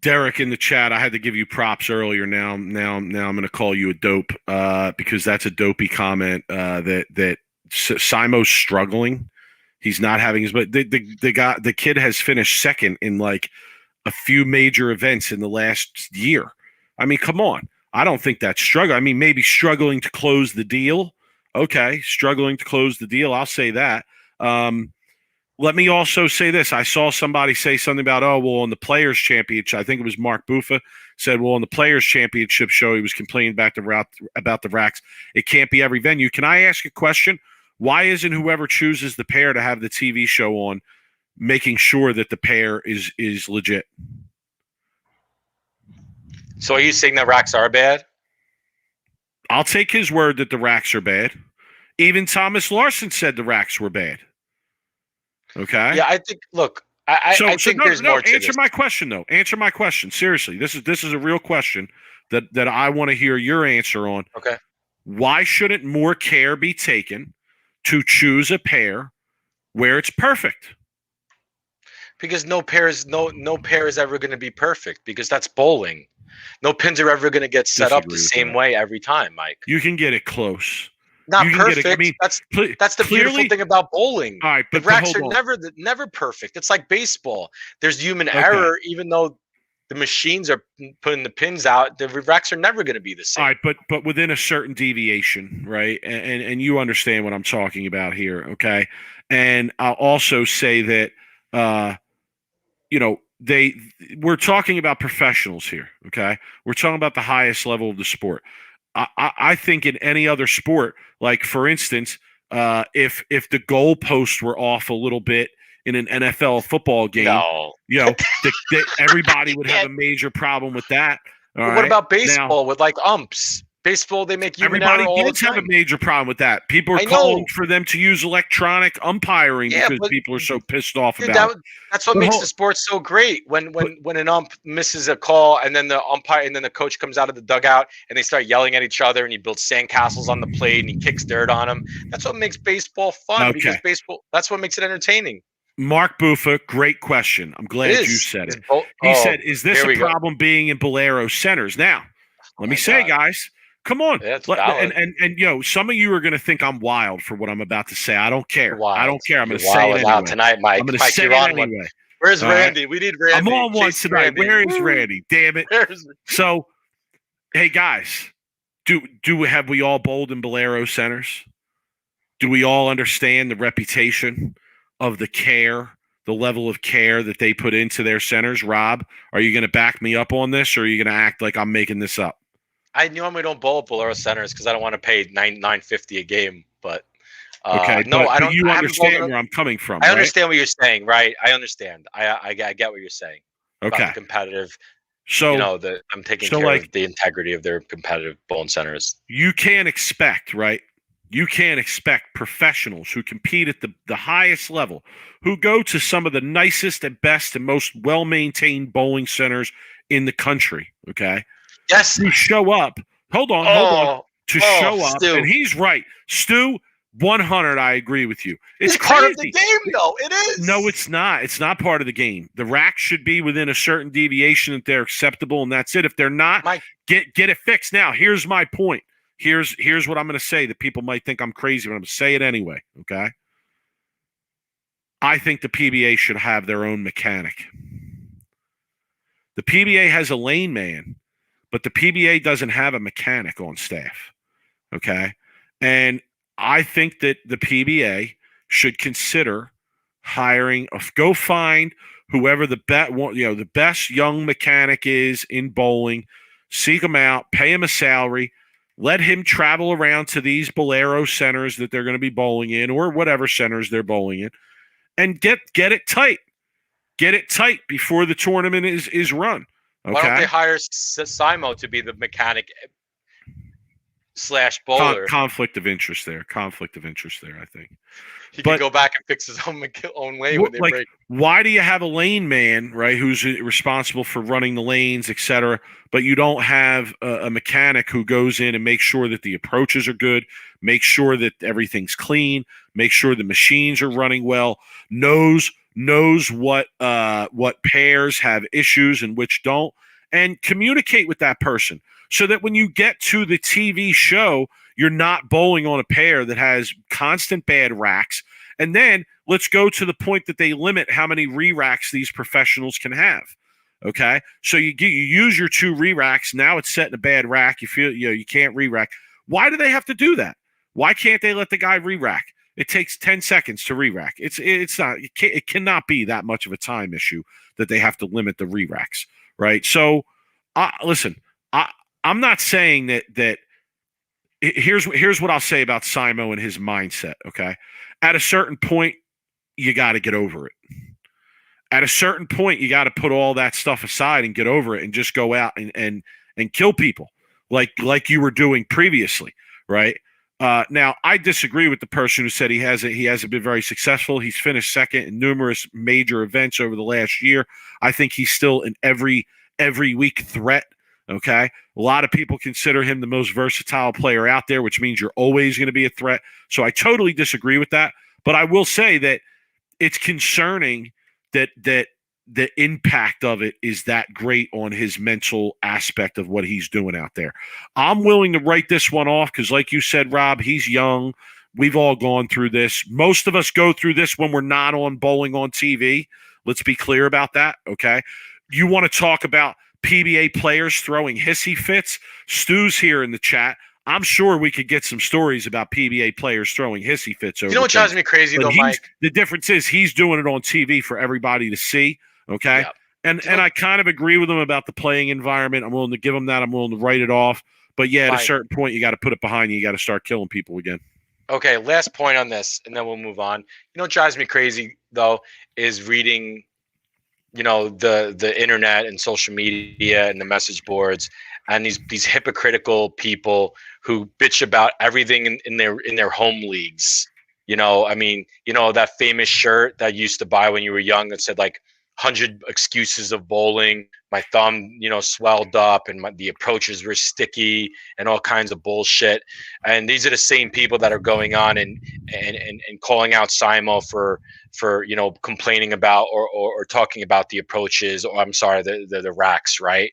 Derek in the chat, I had to give you props earlier. Now I'm going to call you a dope because that's a dopey comment that Simo's struggling. He's not having his, but the kid has finished second in like a few major events in the last year. I mean, come on. I don't think that's struggle. I mean, maybe struggling to close the deal. Okay, struggling to close the deal. I'll say that. Let me also say this. I saw somebody say something about, on the Players' Championship, I think it was Mark Buffa, said, on the Players' Championship show, he was complaining about the racks. It can't be every venue. Can I ask a question? Why isn't whoever chooses the pair to have the TV show on making sure that the pair is legit? So are you saying that racks are bad? I'll take his word that the racks are bad. Even Thomas Larson said the racks were bad. Okay. Yeah, I think. Look, I think there's more to this. Answer my question though. Answer my question seriously. This is a real question that I want to hear your answer on. Okay. Why shouldn't more care be taken to choose a pair where it's perfect? Because no pair is ever going to be perfect, because that's bowling. No pins are ever going to get set up the same way every time, Mike. You can get it close. Not perfect. That's the beautiful thing about bowling. All right, but the racks are never perfect. It's like baseball. There's human error, even though the machines are putting the pins out. The racks are never going to be the same. All right, but within a certain deviation, right? And you understand what I'm talking about here, okay? And I'll also say that, we're talking about professionals here, okay? We're talking about the highest level of the sport. I think in any other sport, like for instance, if the goalposts were off a little bit in an NFL football game, everybody would have a major problem with that. What about baseball with umps? Baseball, they make human error all the time. Everybody have a major problem with that. People are calling for them to use electronic umpiring because people are so pissed off about it. That's what makes the sport so great. When an ump misses a call and then the umpire and then the coach comes out of the dugout and they start yelling at each other and he builds sandcastles on the plate and he kicks dirt on them. That's what makes baseball fun because that's what makes it entertaining. Mark Buffa, great question. I'm glad you said it. He said, is this a problem being in Bolero centers? Now, let me say, guys, come on. Yeah, and some of you are going to think I'm wild for what I'm about to say. I don't care. I don't care. I'm going to say it anyway. Tonight, Mike. I'm going to say it anyway. Where's All right? Randy? We need Randy. I'm on one Chase tonight. Randy. Where is Randy? Damn it. So, hey guys, have we all bowled in Bolero centers? Do we all understand the reputation of the care, the level of care that they put into their centers? Rob, are you going to back me up on this, or are you going to act like I'm making this up? I normally don't bowl at Bolero centers because I don't want to pay $9.50 a game. But Okay, no, I but don't. you I haven't bowled understand where I'm coming from, I right? understand what you're saying, right? I understand. I get what you're saying about Okay. the competitive. So, I'm taking so care like, of the integrity of their competitive bowling centers. you can't expect, right? You can't expect professionals who compete at the highest level, who go to some of the nicest and best and most well-maintained bowling centers in the country, okay? Yes. To show up. Hold on. To show up. Stu. And he's right. Stu, 100, I agree with you. It's part of crazy. the game, though. It is. No, it's not. It's not part of the game. The racks should be within a certain deviation that they're acceptable, and that's it. If they're not, get it fixed. Now, here's my point. Here's what I'm going to say that people might think I'm crazy, but I'm going to say it anyway, okay? I think the PBA should have their own mechanic. The PBA has a lane man, but the PBA doesn't have a mechanic on staff, okay? And I think that the PBA should consider hiring go find whoever the best young mechanic is in bowling, seek him out, pay him a salary, let him travel around to these Bolero centers that they're going to be bowling in, or whatever centers they're bowling in, and get it tight. Get it tight before the tournament is run. Okay? Why don't they hire Simo to be the mechanic / bowler? Conflict of interest there, I think. He can go back and fix his own lane when they break. Why do you have a lane man, right, who's responsible for running the lanes, et cetera, but you don't have a mechanic who goes in and makes sure that the approaches are good, make sure that everything's clean, make sure the machines are running well, knows what pairs have issues and which don't, and communicate with that person so that when you get to the TV show, you're not bowling on a pair that has constant bad racks. And then let's go to the point that they limit how many re-racks these professionals can have. Okay, so you use your 2 re-racks. Now it's set in a bad rack. You feel you can't re-rack. Why do they have to do that? Why can't they let the guy re-rack? It takes 10 seconds to re-rack. It cannot be that much of a time issue that they have to limit the re-racks, right? So, listen, I'm not saying that. Here's what I'll say about Simo and his mindset, okay? At a certain point, you got to get over it. At a certain point, you got to put all that stuff aside and get over it and just go out and kill people like you were doing previously, right? Now, I disagree with the person who said he hasn't been very successful. He's finished second in numerous major events over the last year. I think he's still an every week threat. Okay. A lot of people consider him the most versatile player out there, which means you're always going to be a threat. So I totally disagree with that. But I will say that it's concerning that the impact of it is that great on his mental aspect of what he's doing out there. I'm willing to write this one off because, like you said, Rob, he's young. We've all gone through this. Most of us go through this when we're not on bowling on TV. Let's be clear about that. Okay. You want to talk about PBA players throwing hissy fits? Stu's here in the chat. I'm sure we could get some stories about PBA players throwing hissy fits. You know what drives me crazy, though, Mike? The difference is he's doing it on TV for everybody to see, okay? Yep. And I kind of agree with him about the playing environment. I'm willing to give him that. I'm willing to write it off. But, yeah, at a certain point, you got to put it behind you. You got to start killing people again. Okay, last point on this, and then we'll move on. You know what drives me crazy, though, is reading – the internet and social media and the message boards and these hypocritical people who bitch about everything in their home leagues. That famous shirt that you used to buy when you were young that said like 100 excuses of bowling. My thumb, swelled up and the approaches were sticky and all kinds of bullshit. And these are the same people that are going on and calling out Simo for complaining about or talking about the approaches, or I'm sorry, the racks, right?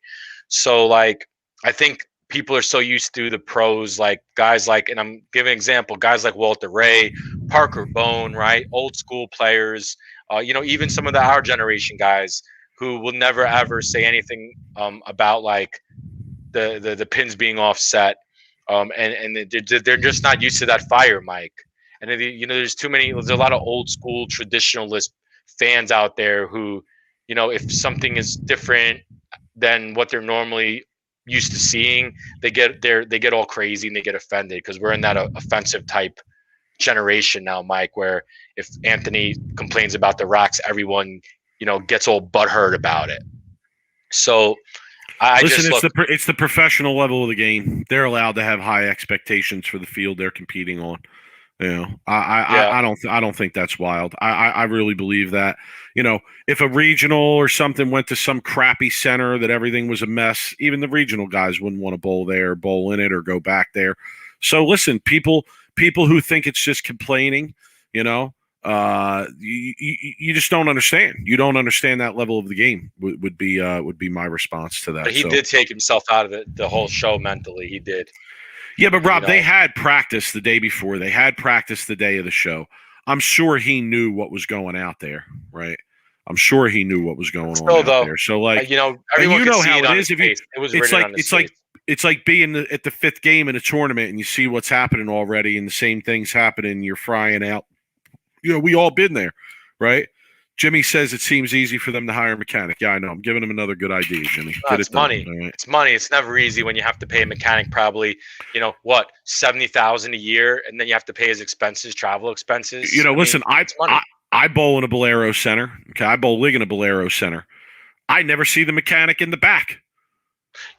So like, I think people are so used to the pros, like guys like, and I'm giving an example, guys like Walter Ray, Parker Bone, right? Old school players, Even some of our generation guys who will never ever say anything about like the pins being offset, and they're just not used to that fire, Mike. And there's a lot of old school traditionalist fans out there who, if something is different than what they're normally used to seeing, they get all crazy and they get offended because we're in that offensive type generation now, Mike, where if Anthony complains about the rocks, everyone, gets all butthurt about it. So it's the professional level of the game. They're allowed to have high expectations for the field they're competing on. I don't think that's wild. I really believe that, if a regional or something went to some crappy center that everything was a mess, even the regional guys wouldn't want to bowl there, bowl in it, or go back there. So listen, people who think it's just complaining, you just don't understand. You don't understand that level of the game. Would be my response to that. But he did take himself out of the whole show mentally. He did. Yeah, but Rob, they had practice the day before. They had practice the day of the show. I'm sure he knew what was going out there, right? I'm sure he knew what was going on out there. So, like, everyone know how it is. It's like being at the fifth game in a tournament and you see what's happening already, and the same thing's happening. You're frying out. We all been there, right? Jimmy says it seems easy for them to hire a mechanic. Yeah, I know. I'm giving him another good idea, Jimmy. It's money. Right? It's money. It's never easy when you have to pay a mechanic probably, $70,000 a year, and then you have to pay his expenses, travel expenses. Listen, I bowl in a Bolero center. Okay, I bowl league in a Bolero center. I never see the mechanic in the back.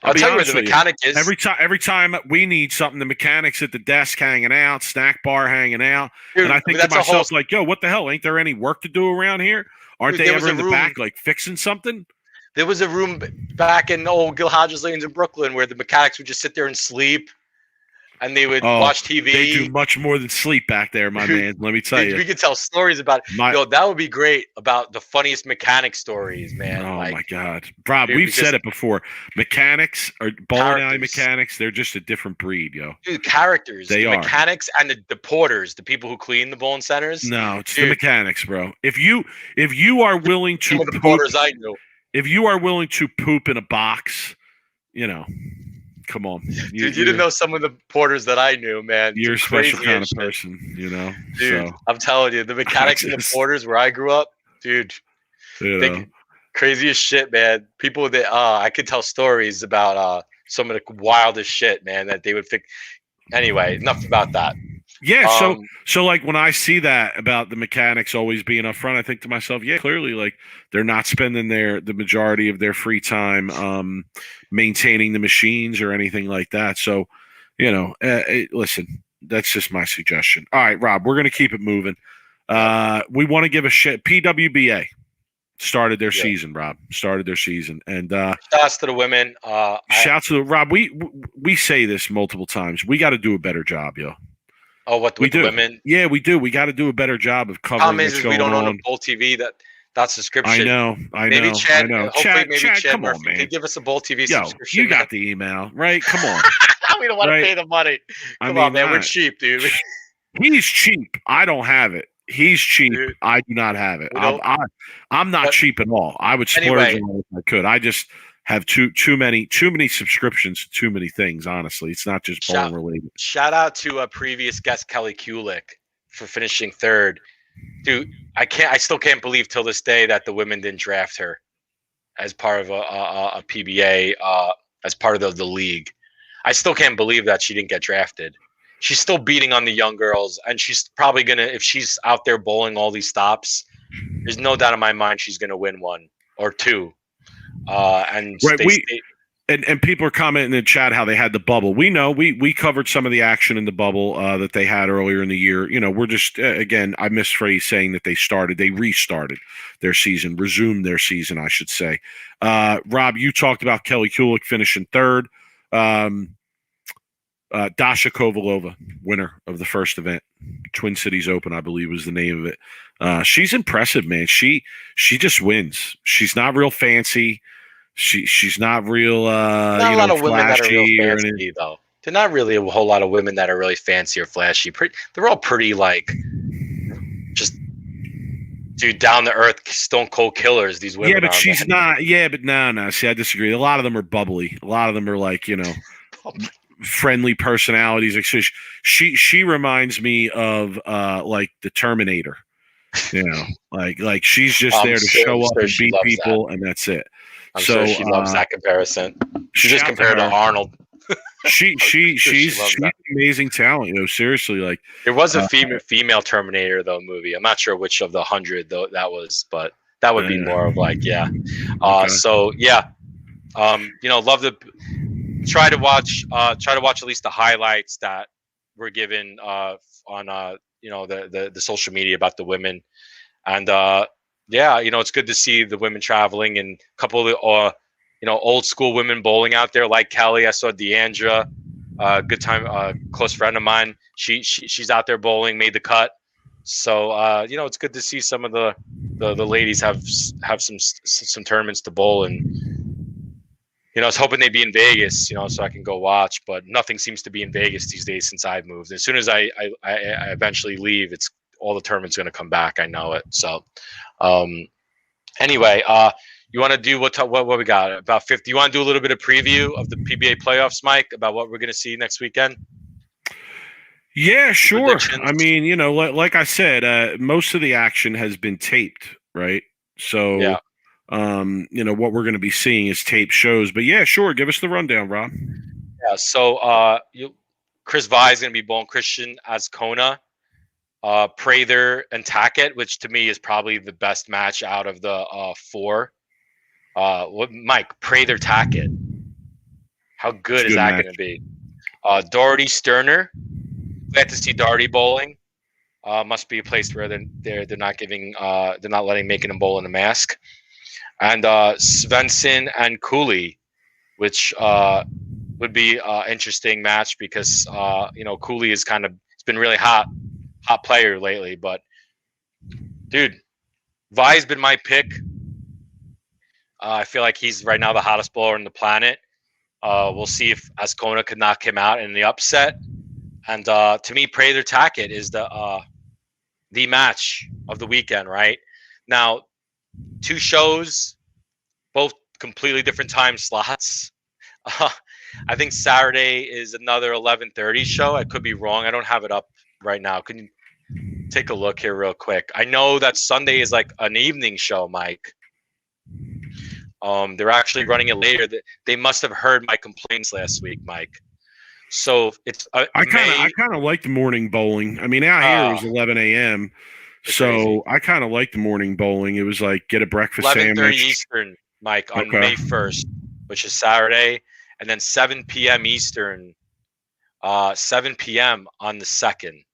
I'll tell you where the mechanic is. Every time we need something, the mechanic's at the desk hanging out, snack bar hanging out. Dude, and I think to myself, like, yo, what the hell? Ain't there any work to do around here? Aren't they ever in the back, like, fixing something? There was a room back in old Gil Hodges Lanes in Brooklyn where the mechanics would just sit there and sleep. And they would watch TV. They do much more than sleep back there, my man. Let me tell you. We could tell stories about it. That would be great, about the funniest mechanic stories, man. Oh, my God. Rob, we've said it before. Mechanics, or bowling alley mechanics, they're just a different breed, yo. Dude, characters. They are. Mechanics and the porters, the people who clean the bowling centers. No, it's the mechanics, bro. If you are willing to some of the porters I know. If you are willing to poop in a box, come on. You didn't know some of the porters that I knew, man. You're a special kind of person, Dude, so. I'm telling you, the mechanics and the porters where I grew up, dude, craziest shit, man. People that I could tell stories about some of the wildest shit, man, that they would fix. Anyway, enough about that. Yeah, so like when I see that about the mechanics always being up front, I think to myself, yeah, clearly, like, they're not spending the majority of their free time maintaining the machines or anything like that. So, listen, that's just my suggestion. All right, Rob, we're going to keep it moving. We want to give a shit. PWBA started their season, Rob. Started their season. And shouts to the women. Shouts to Rob. We say this multiple times. We got to do a better job, yo. Oh, with the women? Yeah, we do. We got to do a better job of covering what's going on. We don't own a Bowl TV that's subscription. I know. Chad, I know. Hopefully, Chad, come Murphy on, man. could give us a Bowl TV subscription. You got the email, right? Come on. We don't want to pay the money. Come on, man. We're cheap, dude. He's cheap. I don't have it. He's cheap. Dude, I do not have it. I'm not cheap at all. I would splurge on it if I could. I just have too many subscriptions to too many things, honestly. It's not just bowling related. Shout out to a previous guest, Kelly Kulik, for finishing third. Dude, I still can't believe till this day that the women didn't draft her as part of a PBA, as part of the league. I still can't believe that she didn't get drafted. She's still beating on the young girls, and she's probably gonna, if she's out there bowling all these stops, there's no doubt in my mind she's gonna win one or two. And people are commenting in the chat how they had the bubble. We know we covered some of the action in the bubble that they had earlier in the year. We're just again, I misphrased saying that they restarted their season, resumed their season, I should say. Rob, you talked about Kelly Kulik finishing third. Dasha Kovalova, winner of the first event, Twin Cities Open, I believe was the name of it. She's impressive, man. She just wins. She's not real fancy. She's not real. Not a lot of women that are real fancy, though. There's not really a whole lot of women that are really fancy or flashy. They're all pretty, like, just Dude, down to earth, stone cold killers. These women. Yeah, but are, she's man. not. Yeah, but no. See, I disagree. A lot of them are bubbly. A lot of them are like, friendly personalities. Like, so she reminds me of like the Terminator. Like she's just there to show up and she beat loves people, and that's it. I'm So sure she loves that comparison. She just shout compared to her. Arnold. She's loves an that. amazing talent. Seriously, like There was a female Terminator though movie. I'm not sure which of the 100 though that was, but that would be more of like Okay. So yeah, love to try to watch at least the highlights that were given on the social media about the women, and it's good to see the women traveling and a couple of old school women bowling out there like Kelly. I saw Deandra, good time, close friend of mine. She's out there bowling, made the cut. So it's good to see some of the ladies have some tournaments to bowl, and I was hoping they'd be in Vegas, so I can go watch, but nothing seems to be in Vegas these days since I've moved. As soon as I eventually leave, it's all the tournaments going to come back. I know it. So anyway, you want to do what we got? About 50. You want to do a little bit of preview of the PBA playoffs, Mike, about what we're going to see next weekend? Yeah, sure. I mean, like I said, most of the action has been taped, right? So, yeah. What we're going to be seeing is tape shows. But yeah, sure. Give us the rundown, Rob. Yeah. So, Chris Vi is going to be bowling Christian Azcona, Prather and Tackett, which to me is probably the best match out of the four. Mike, Prather Tackett. How good is that going to be? Doherty Sterner. Glad to see Doherty bowling. Must be a place where they're not giving they're not letting him bowl in a mask. And Svensson and Cooley, which would be an interesting match because Cooley is it's been really hot player lately. But dude, Vi's been my pick. I feel like he's right now the hottest bowler on the planet. We'll see if Azcona could knock him out in the upset. And to me, Prather Tackett is the match of the weekend, right? Now, 2 shows, both completely different time slots. I think Saturday is another 11:30 show. I could be wrong. I don't have it up right now. Can you take a look here real quick? I know that Sunday is like an evening show, Mike. They're actually running it later. They must have heard my complaints last week, Mike. So it's I kind of like the morning bowling. I mean, out here it was 11 a.m. So crazy. I kind of like the morning bowling. It was like get a breakfast 11:30 sandwich. Eastern, Mike, on May 1st, which is Saturday, and then 7 p.m. Eastern, 7 p.m. on the 2nd.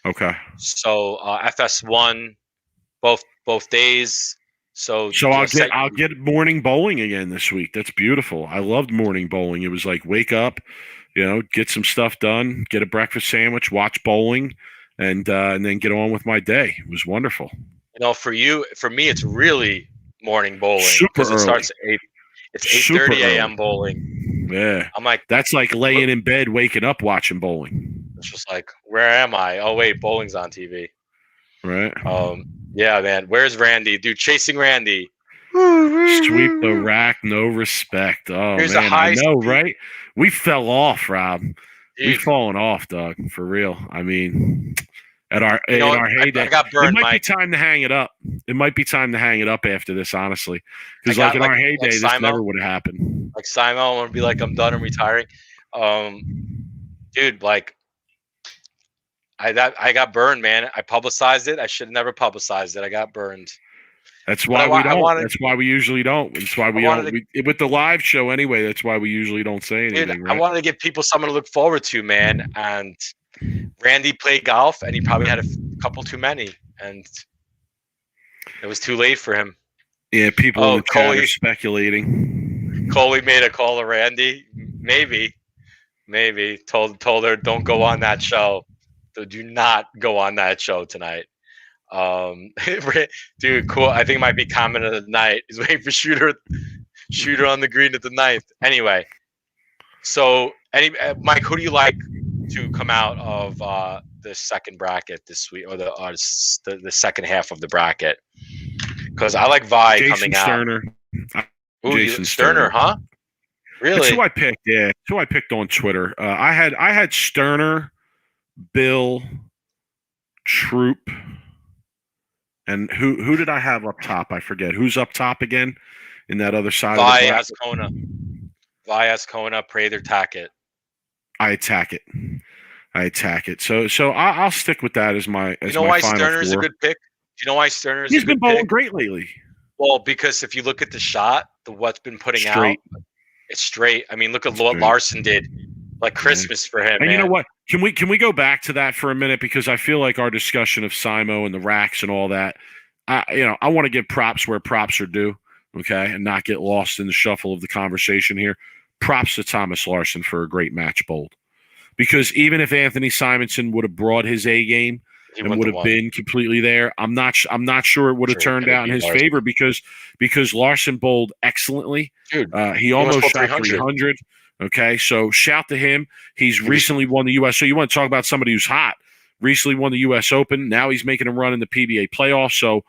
Okay. So FS1, both days. So I'll get morning bowling again this week. That's beautiful. I loved morning bowling. It was like wake up, get some stuff done, get a breakfast sandwich, watch bowling, and then get on with my day. It was wonderful. For me, it's really morning bowling. Super early. It starts at 8. It's 8:30 a.m. bowling. Yeah. I'm like, that's like laying in bed, waking up, watching bowling. It's just like, where am I? Oh wait, bowling's on TV. Right. Yeah, man. Where's Randy? Dude, chasing Randy. Sweep the rack, no respect. Oh, Here's man, I know, right? We fell off, Rob. Dude. We've fallen off, Doug, for real. I mean, in our heyday. I got burned, it might Mike. be time to hang it up. It might be time to hang it up after this, honestly. Because in our heyday, this never would have happened. Like Simon, I want to be like, I'm done, I'm retiring. Dude, like, I got burned, man. I publicized it. I should have never publicized it. I got burned. That's why we don't. That's why we usually don't. That's why we don't. With the live show anyway, that's why we usually don't say anything. Dude, right? I wanted to give people something to look forward to, man. And Randy played golf, and he probably had a couple too many, and it was too late for him. Yeah, people in the chat are speculating. Coley made a call to Randy. Maybe. Told her, don't go on that show. So do not go on that show tonight. Dude, cool. I think it might be comment of the night. He's waiting for shooter on the green at the 9th. Anyway, so Mike, who do you like to come out of the second bracket this week, or the second half of the bracket? Because I like Vi Jason coming out. Sterner. Ooh, Jason Sterner, huh? Really? That's who I picked. Yeah, that's who I picked on Twitter. I had Sterner, Bill, Troop, and who did I have up top? I forget. Who's up top again in that other side of the bracket? Vi Ascona, Prather, Tackett. I attack it. So I'll stick with that as my You know why Sterner's four. a good pick? Do you know why Sterner's a good pick? He's been bowling great lately. Well, because if you look at the shot, what's been putting out, it's straight. I mean, look at what Larson did, like Christmas for him. And you know what? Can we go back to that for a minute, because I feel like our discussion of Simo and the racks and all that, I want to give props where props are due, okay, and not get lost in the shuffle of the conversation here. Props to Thomas Larson for a great match bowled, because even if Anthony Simonson would have brought his A game and would have been completely there, I'm not sure it would have turned out in his favor, because Larson bowled excellently. Dude, he almost shot 300. Okay, so shout to him. He's recently won the U.S. So you want to talk about somebody who's hot? Recently won the U.S. Open. Now he's making a run in the PBA Playoffs. So,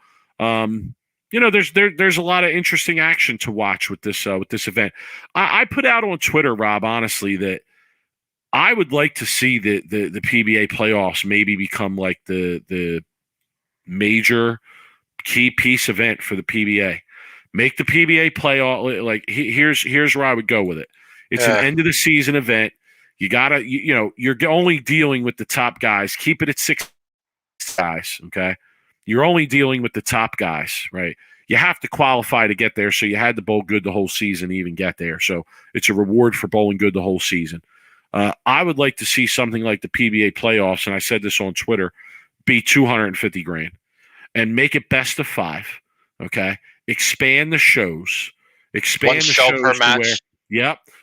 there's a lot of interesting action to watch with this event. I put out on Twitter, Rob, honestly, that I would like to see the PBA Playoffs maybe become like the major key piece event for the PBA. Make the PBA playoff. Like here's where I would go with it. It's an end of the season event. You gotta, you're only dealing with the top guys. Keep it at 6 guys. Okay. You're only dealing with the top guys, right? You have to qualify to get there. So you had to bowl good the whole season to even get there. So it's a reward for bowling good the whole season. I would like to see something like the PBA playoffs, and I said this on Twitter, be $250,000 and make it best of 5. Okay. Expand the shows. Expand one the show shows per match.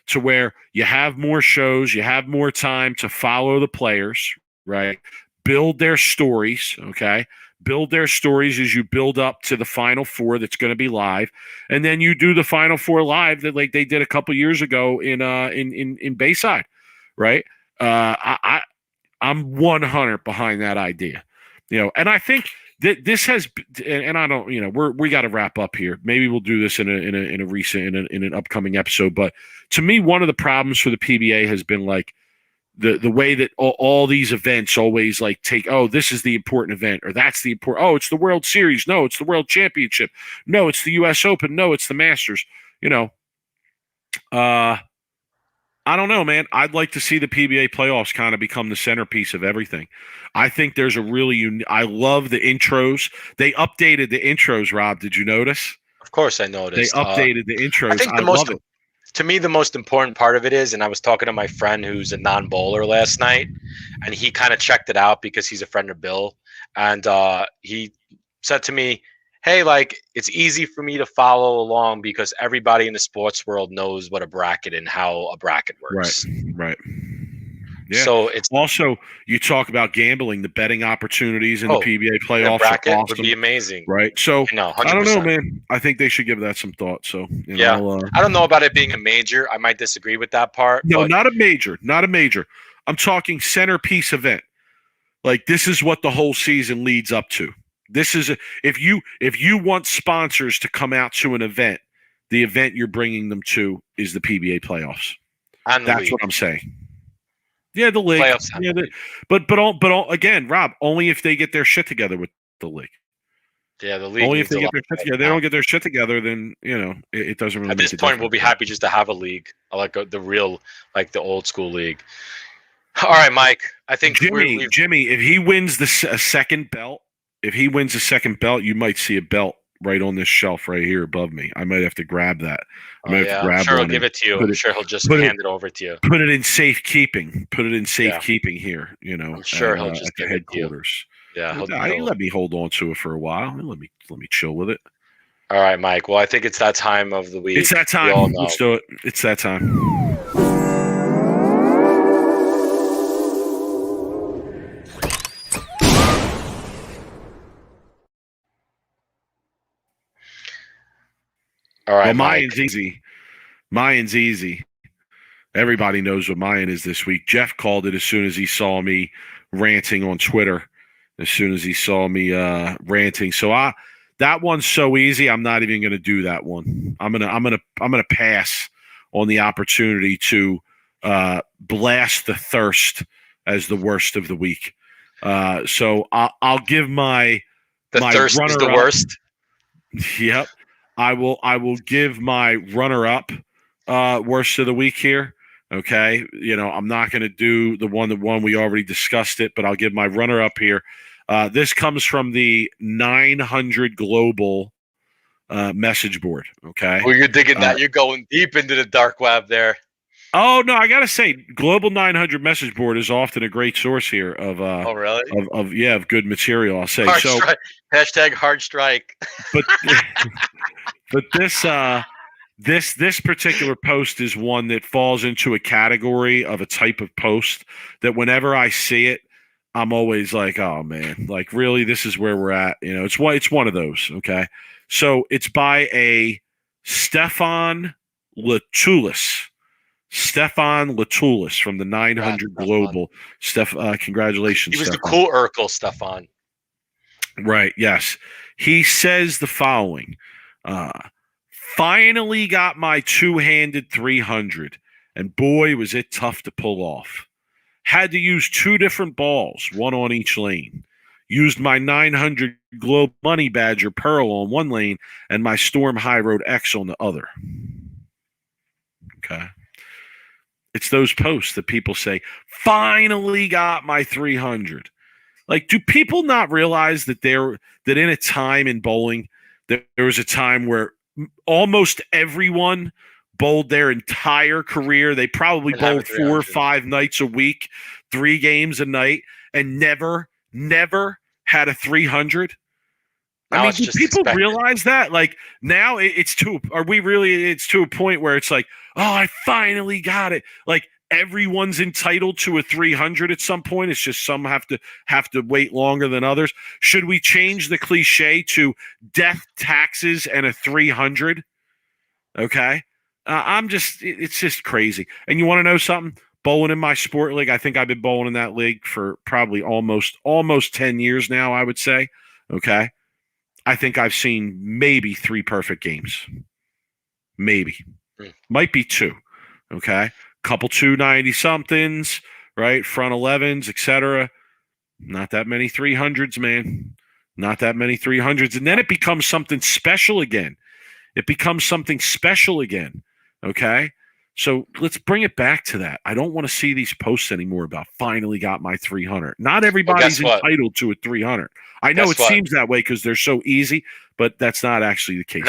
to where you have more shows, you have more time to follow the players, right? Build their stories, okay? Build their stories as you build up to the Final Four that's going to be live, and then you do the Final Four live that like they did a couple years ago in Bayside, right? I'm 100 behind that idea, and I think this has, and I don't, we got to wrap up here. Maybe we'll do this in an upcoming episode. But to me, one of the problems for the PBA has been like the way that all these events always like take, this is the important event, or that's the important. It's the World Series. No, it's the World Championship. No, it's the U.S. Open. No, it's the Masters. I don't know, man. I'd like to see the PBA playoffs kind of become the centerpiece of everything. I think there's a really I love the intros. They updated the intros, Rob. Did you notice? Of course I noticed. They updated the intros. I think I love it. To me, the most important part of it is, and I was talking to my friend who's a non-bowler last night, and he kind of checked it out because he's a friend of Bill. And he said to me, hey, like, it's easy for me to follow along because everybody in the sports world knows what a bracket and how a bracket works. Right. Yeah. So it's also, you talk about gambling, the betting opportunities in the PBA playoffs bracket are awesome, would be amazing. Right. So no, I don't know, man. I think they should give that some thought. So I don't know about it being a major. I might disagree with that part. No, not a major. Not a major. I'm talking centerpiece event. Like, this is what the whole season leads up to. This is if you want sponsors to come out to an event, the event you're bringing them to is the PBA playoffs. That's what I'm saying. Yeah, the league. Yeah, but again, Rob, only if they get their shit together with the league. Yeah, the league. Only if they get their shit together. They don't get their shit together, then it doesn't really. At this point, we'll be happy just to have a league, like the real, like the old school league. All right, Mike. I think Jimmy, if he wins a second belt. If he wins a second belt, you might see a belt right on this shelf right here above me. I might have to grab that. I'm sure he'll give it to you. I'm sure he'll just hand it over to you. Put it in safekeeping. Put it in safekeeping here. I'm sure he'll just give headquarters. It to you. Yeah, let me hold on to it for a while. Let me chill with it. All right, Mike. Well, I think it's that time of the week. It's that time. Let's do it. It's that time. All right, well, Mayan's easy. Mayan's easy. Everybody knows what Mayan is this week. Jeff called it as soon as he saw me ranting on Twitter. As soon as he saw me ranting, so That one's so easy. I'm not even going to do that one. I'm gonna pass on the opportunity to blast the thirst as the worst of the week. So I'll give my thirst is the runner-up. worst. Yep, I will give my runner-up worst of the week here. Okay, I'm not going to do the one we already discussed it, but I'll give my runner-up here. This comes from the 900 Global message board. Okay. Well, you're digging that. You're going deep into the dark web there. Oh no, I gotta say, Global 900 message board is often a great source here of oh really of good material. I'll say hard so. Strike. Hashtag hard strike. But but this particular post is one that falls into a category of a type of post that whenever I see it, I'm always like, oh man, like really, this is where we're at. It's one of those. Okay, so it's by a Stefan Latulis. Stefan Latulis from the 900 Global. Congratulations. He was Stefan. the cool Urkel, Stefan. Right, yes. He says the following. Finally got my two-handed 300, and boy, was it tough to pull off. Had to use two different balls, one on each lane. Used my 900 Globe Money Badger Pearl on one lane and my Storm High Road X on the other. Okay. It's those posts that people say, finally got my 300. Like, do people not realize that that in a time in bowling, there was a time where almost everyone bowled their entire career. They probably bowled 4 or 5 nights a week, 3 games a night, and never had a 300. Now I mean, do people realize that? Like, now it's to a point where it's like, oh, I finally got it. Like, everyone's entitled to a 300 at some point. It's just some have to wait longer than others. Should we change the cliche to death, taxes, and a 300? Okay. It's just crazy. And you want to know something? Bowling in my sport league, I think I've been bowling in that league for probably almost 10 years now, I would say. Okay. I think I've seen maybe 3 perfect games. Maybe. Might be 2. Okay. Couple 290-somethings, right? Front 11s, etc. Not that many 300s, man. Not that many 300s. And then it becomes something special again. Okay? So let's bring it back to that. I don't want to see these posts anymore about finally got my 300. Not everybody's entitled to a 300. I know it seems that way because they're so easy, but that's not actually the case.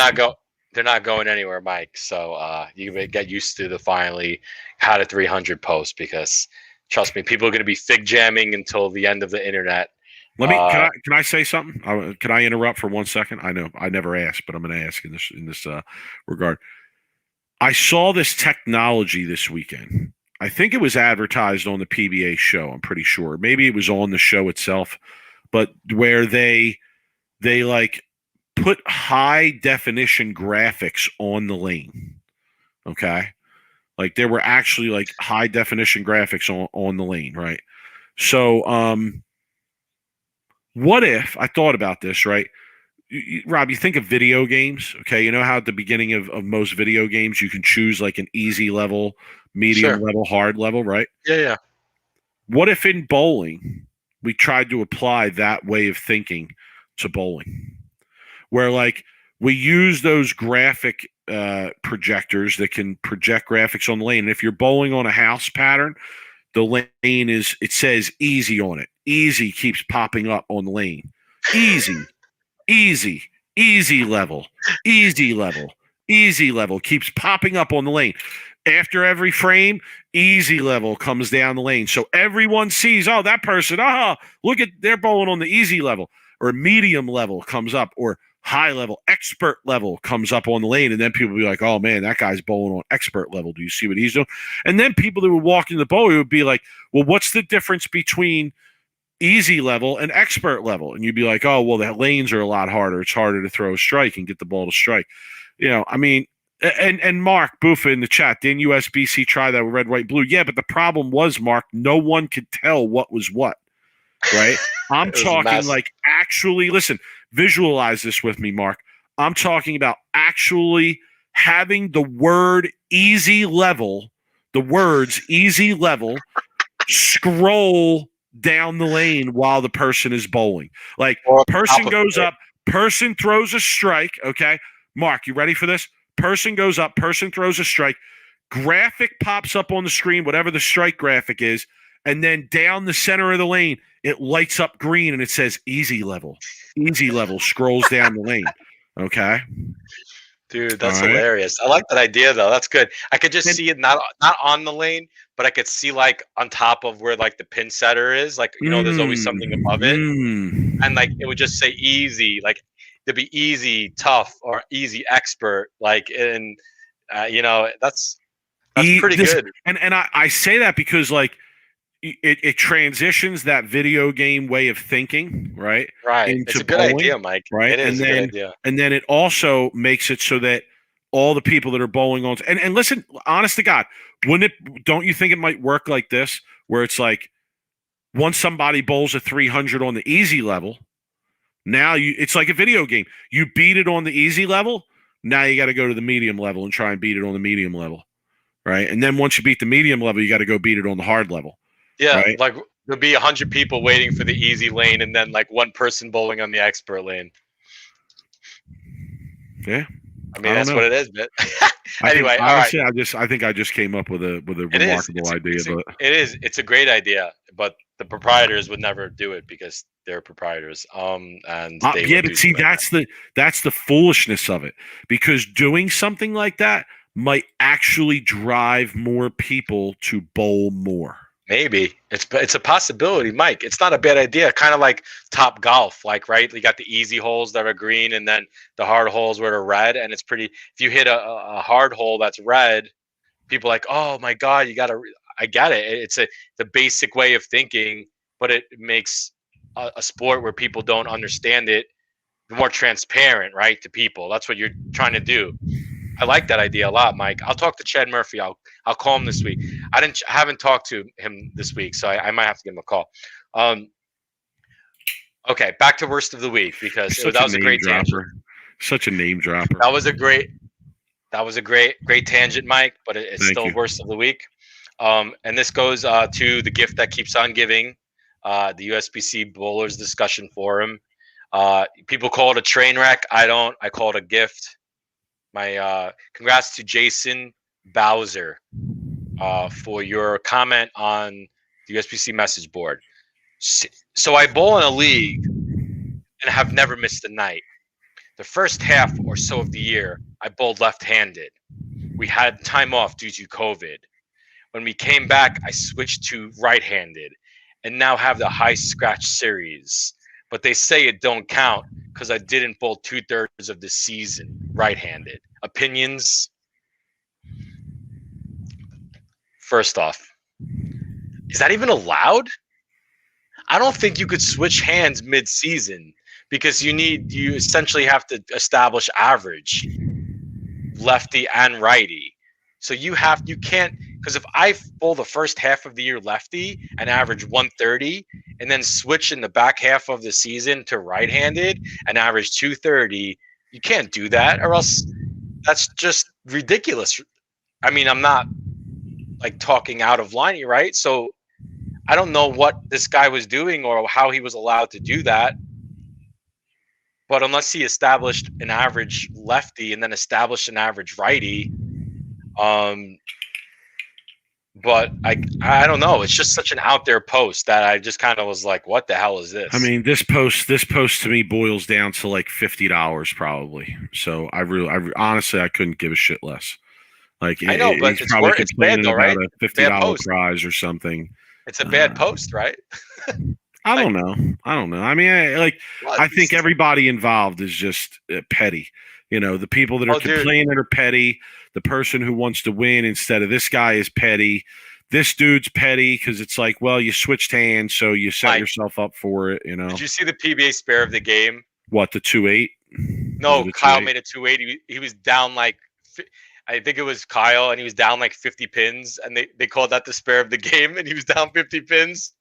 They're not going anywhere, Mike. So you get used to the finally had a 300 post because trust me, people are going to be fig jamming until the end of the internet. Can I say something? Can I interrupt for 1 second? I know I never asked, but I'm going to ask in this regard. I saw this technology this weekend. I think it was advertised on the PBA show. I'm pretty sure. Maybe it was on the show itself, but where they like put high definition graphics on the lane. Okay. Like there were actually like high definition graphics on the lane. Right. So, what if I thought about this, right? Rob, you think of video games, okay? You know how at the beginning of most video games you can choose like an easy level, medium level, hard level, right? Yeah. What if in bowling we tried to apply that way of thinking to bowling? Where like we use those graphic projectors that can project graphics on the lane. And if you're bowling on a house pattern, the lane it says easy on it. Easy keeps popping up on the lane. Easy level keeps popping up on the lane. After every frame, easy level comes down the lane. So everyone sees, oh, that person, look at, they're bowling on the easy level, or medium level comes up, or high level, expert level comes up on the lane. And then people will be like, oh man, that guy's bowling on expert level. Do you see what he's doing? And then people that would walk in the bowl would be like, well, what's the difference between easy level and expert level? And you'd be like, oh, well, the lanes are a lot harder. It's harder to throw a strike and get the ball to strike. I mean, and Mark Buffa in the chat, didn't USBC try that with red, white, blue? Yeah, but the problem was, Mark, no one could tell what was what, right? I'm talking like actually, listen, visualize this with me, Mark. I'm talking about actually having the words easy level scroll down the lane while the person is bowling. Like, person goes up, person throws a strike. Okay, Mark, you ready for this? Person goes up, person throws a strike. Graphic pops up on the screen, whatever the strike graphic is, and then down the center of the lane, it lights up green and it says easy level. Easy level scrolls down the lane. Okay. Dude, that's hilarious. I like that idea though. That's good. I could just see it not on the lane, but I could see like on top of where like the pin setter is. Like, there's always something above it. And like it would just say easy, like it'd be easy, tough, or easy expert. Like, and that's pretty good. And I say that because like it transitions that video game way of thinking, right? Right. Into it's a good bowling, idea, Mike. Right. It is a good idea. And then it also makes it so that all the people that are bowling on and listen, honest to God, don't you think it might work like this, where it's like once somebody bowls a 300 on the easy level, now it's like a video game. You beat it on the easy level, now you got to go to the medium level and try and beat it on the medium level, right? And then once you beat the medium level, you got to go beat it on the hard level. Yeah, right? like there'll be 100 people waiting for the easy lane, and then like one person bowling on the expert lane. Yeah, I mean that's what it is, man. Anyway, honestly, I think I just came up with a remarkable idea, but it's a great idea, but the proprietors would never do it because they're proprietors. And but see, that's the foolishness of it, because doing something like that might actually drive more people to bowl more. Maybe it's a possibility, Mike. It's not a bad idea. Kind of like Top Golf, like, right? You got the easy holes that are green, and then the hard holes where they're red. And it's pretty. If you hit a hard hole that's red, people are like, oh my god, you gotta. I get it. It's the basic way of thinking, but it makes a sport where people don't understand it more transparent, right, to people. That's what you're trying to do. I like that idea a lot, Mike. I'll talk to Chad Murphy. I'll call him this week. I haven't talked to him this week, so I might have to give him a call. Okay, back to worst of the week, because that was a great tangent. Such a name dropper. That was a great tangent, Mike. But it's still worst of the week. And this goes to the gift that keeps on giving, the USBC Bowlers Discussion Forum. People call it a train wreck. I don't. I call it a gift. My congrats to Jason Bowser for your comment on the USBC message board. So I bowl in a league and have never missed a night. The first half or so of the year, I bowled left-handed. We had time off due to COVID. When we came back, I switched to right-handed and now have the high scratch series. But they say it don't count because I didn't bowl 2/3 of the season right-handed. Opinions? First off, is that even allowed? I don't think you could switch hands mid-season, because you essentially have to establish average, lefty and righty. So you can't, because if I bowl the first half of the year lefty and average 130, and then switch in the back half of the season to right-handed and average 230, you can't do that, or else that's just ridiculous. I mean, I'm not like talking out of line here, right? So I don't know what this guy was doing or how he was allowed to do that. But unless he established an average lefty and then established an average righty, but I don't know. It's just such an out there post that I just kind of was like, what the hell is this? I mean, this post to me boils down to like $50 probably. So I honestly, I couldn't give a shit less. Like, I know, but it's probably bad though, right? A $50 prize or something. It's a bad post, right? I don't know. I mean, I think everybody involved is just petty. The people that are complaining are petty. The person who wants to win instead of this guy is petty. This dude's petty because it's like, well, you switched hands, so you set yourself up for it. Did you see the PBA spare of the game? What, the 2-8? No, Kyle made a 2-8. He was down like, I think it was Kyle, and he was down like 50 pins, and they called that the spare of the game, and he was down 50 pins.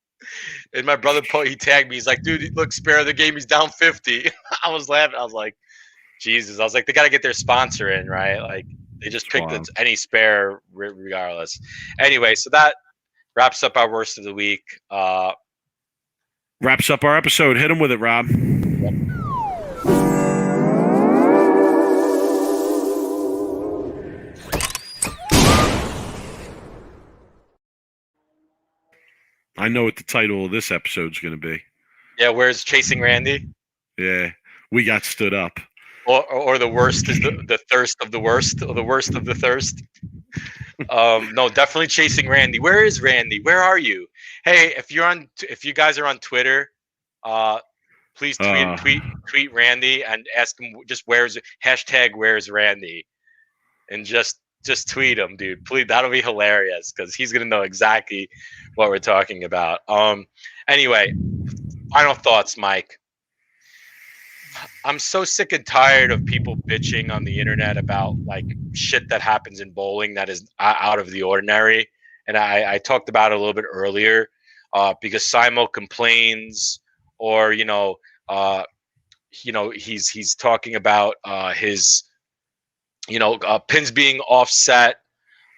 And my brother, he tagged me. He's like, dude, look, spare of the game. He's down 50. I was laughing. I was like, Jesus. I was like, they got to get their sponsor in, right? Like, they just picked any spare regardless. Anyway, so that wraps up our worst of the week. Wraps up our episode. Hit him with it, Rob. I know what the title of this episode is going to be. Yeah, where's Chasing Randy? Yeah, we got stood up. Or the worst is the thirst of the worst, or the worst of the thirst. No, definitely Chasing Randy. Where is Randy? Where are you? Hey, if you guys are on Twitter, please tweet Randy and ask him just where's Randy, and just tweet him, dude. Please, that'll be hilarious because he's gonna know exactly what we're talking about. Anyway, final thoughts, Mike. I'm so sick and tired of people bitching on the internet about like shit that happens in bowling that is out of the ordinary. And I talked about it a little bit earlier because Simo complains, or he's talking about his pins being offset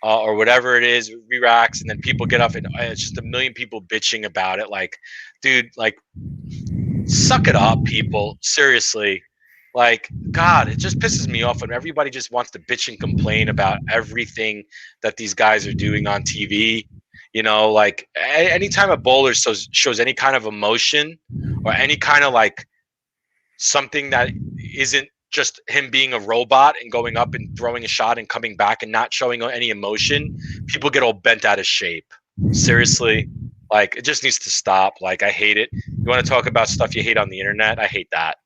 or whatever it is, re-racks, and then people get up and it's just a million people bitching about it. Like, dude, like, suck it up, people. Seriously. Like, God, it just pisses me off when everybody just wants to bitch and complain about everything that these guys are doing on TV. Like, anytime a bowler shows any kind of emotion or any kind of like something that isn't just him being a robot and going up and throwing a shot and coming back and not showing any emotion, people get all bent out of shape. Seriously. Like, it just needs to stop. Like, I hate it. You want to talk about stuff you hate on the internet? I hate that.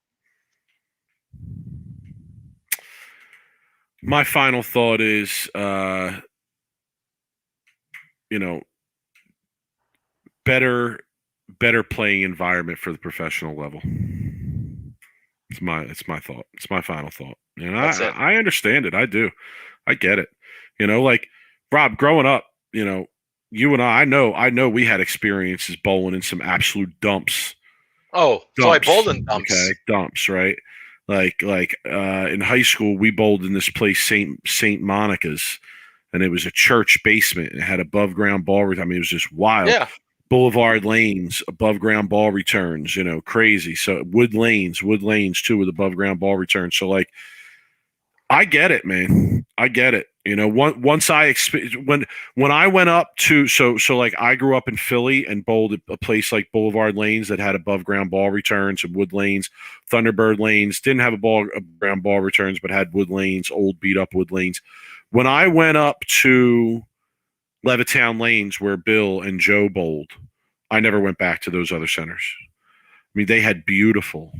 My final thought is, better playing environment for the professional level. It's my thought. It's my final thought. And I understand it. I do. I get it. Like, Rob, growing up, you and I know we had experiences bowling in some absolute dumps. Oh, dumps. So I bowled in dumps. Okay, dumps, right? Like in high school, we bowled in this place, Saint Monica's, and it was a church basement. It had above ground ball. I mean, it was just wild. Yeah. Boulevard lanes, above ground ball returns, crazy. So wood lanes too, with above ground ball returns. So like, I get it, man. I get it. Once when I went up to so like, I grew up in Philly and bowled at a place like Boulevard Lanes that had above ground ball returns and wood lanes. Thunderbird Lanes didn't have ground ball returns, but had wood lanes, old beat up wood lanes. When I went up to Levittown Lanes, where Bill and Joe bowled, I never went back to those other centers. I mean, they had beautiful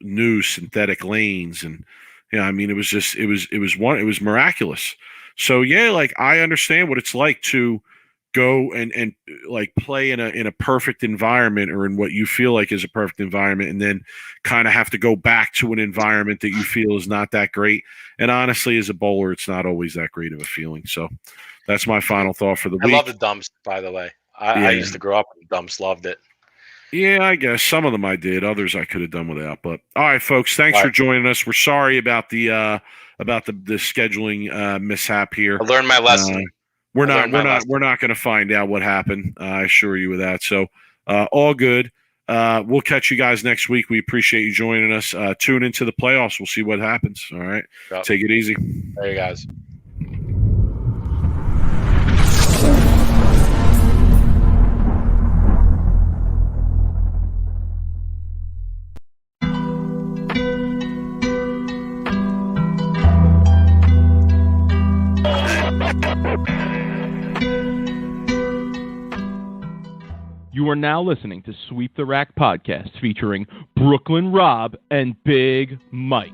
new synthetic lanes, and I mean, it was miraculous. So yeah, like, I understand what it's like to go and like play in a perfect environment, or in what you feel like is a perfect environment, and then kind of have to go back to an environment that you feel is not that great. And honestly, as a bowler, it's not always that great of a feeling. So that's my final thought for the week. I love the dumps, by the way. I used to grow up in dumps, loved it. Yeah, I guess some of them I did. Others I could have done without. But all right, folks, thanks for joining us. We're sorry about the scheduling mishap here. I learned my lesson. We're not going to find out what happened. I assure you of that. So all good. We'll catch you guys next week. We appreciate you joining us. Tune into the playoffs. We'll see what happens. All right. Yep. Take it easy. There you guys. You are now listening to Sweep the Rack podcast featuring Brooklyn Rob and Big Mike.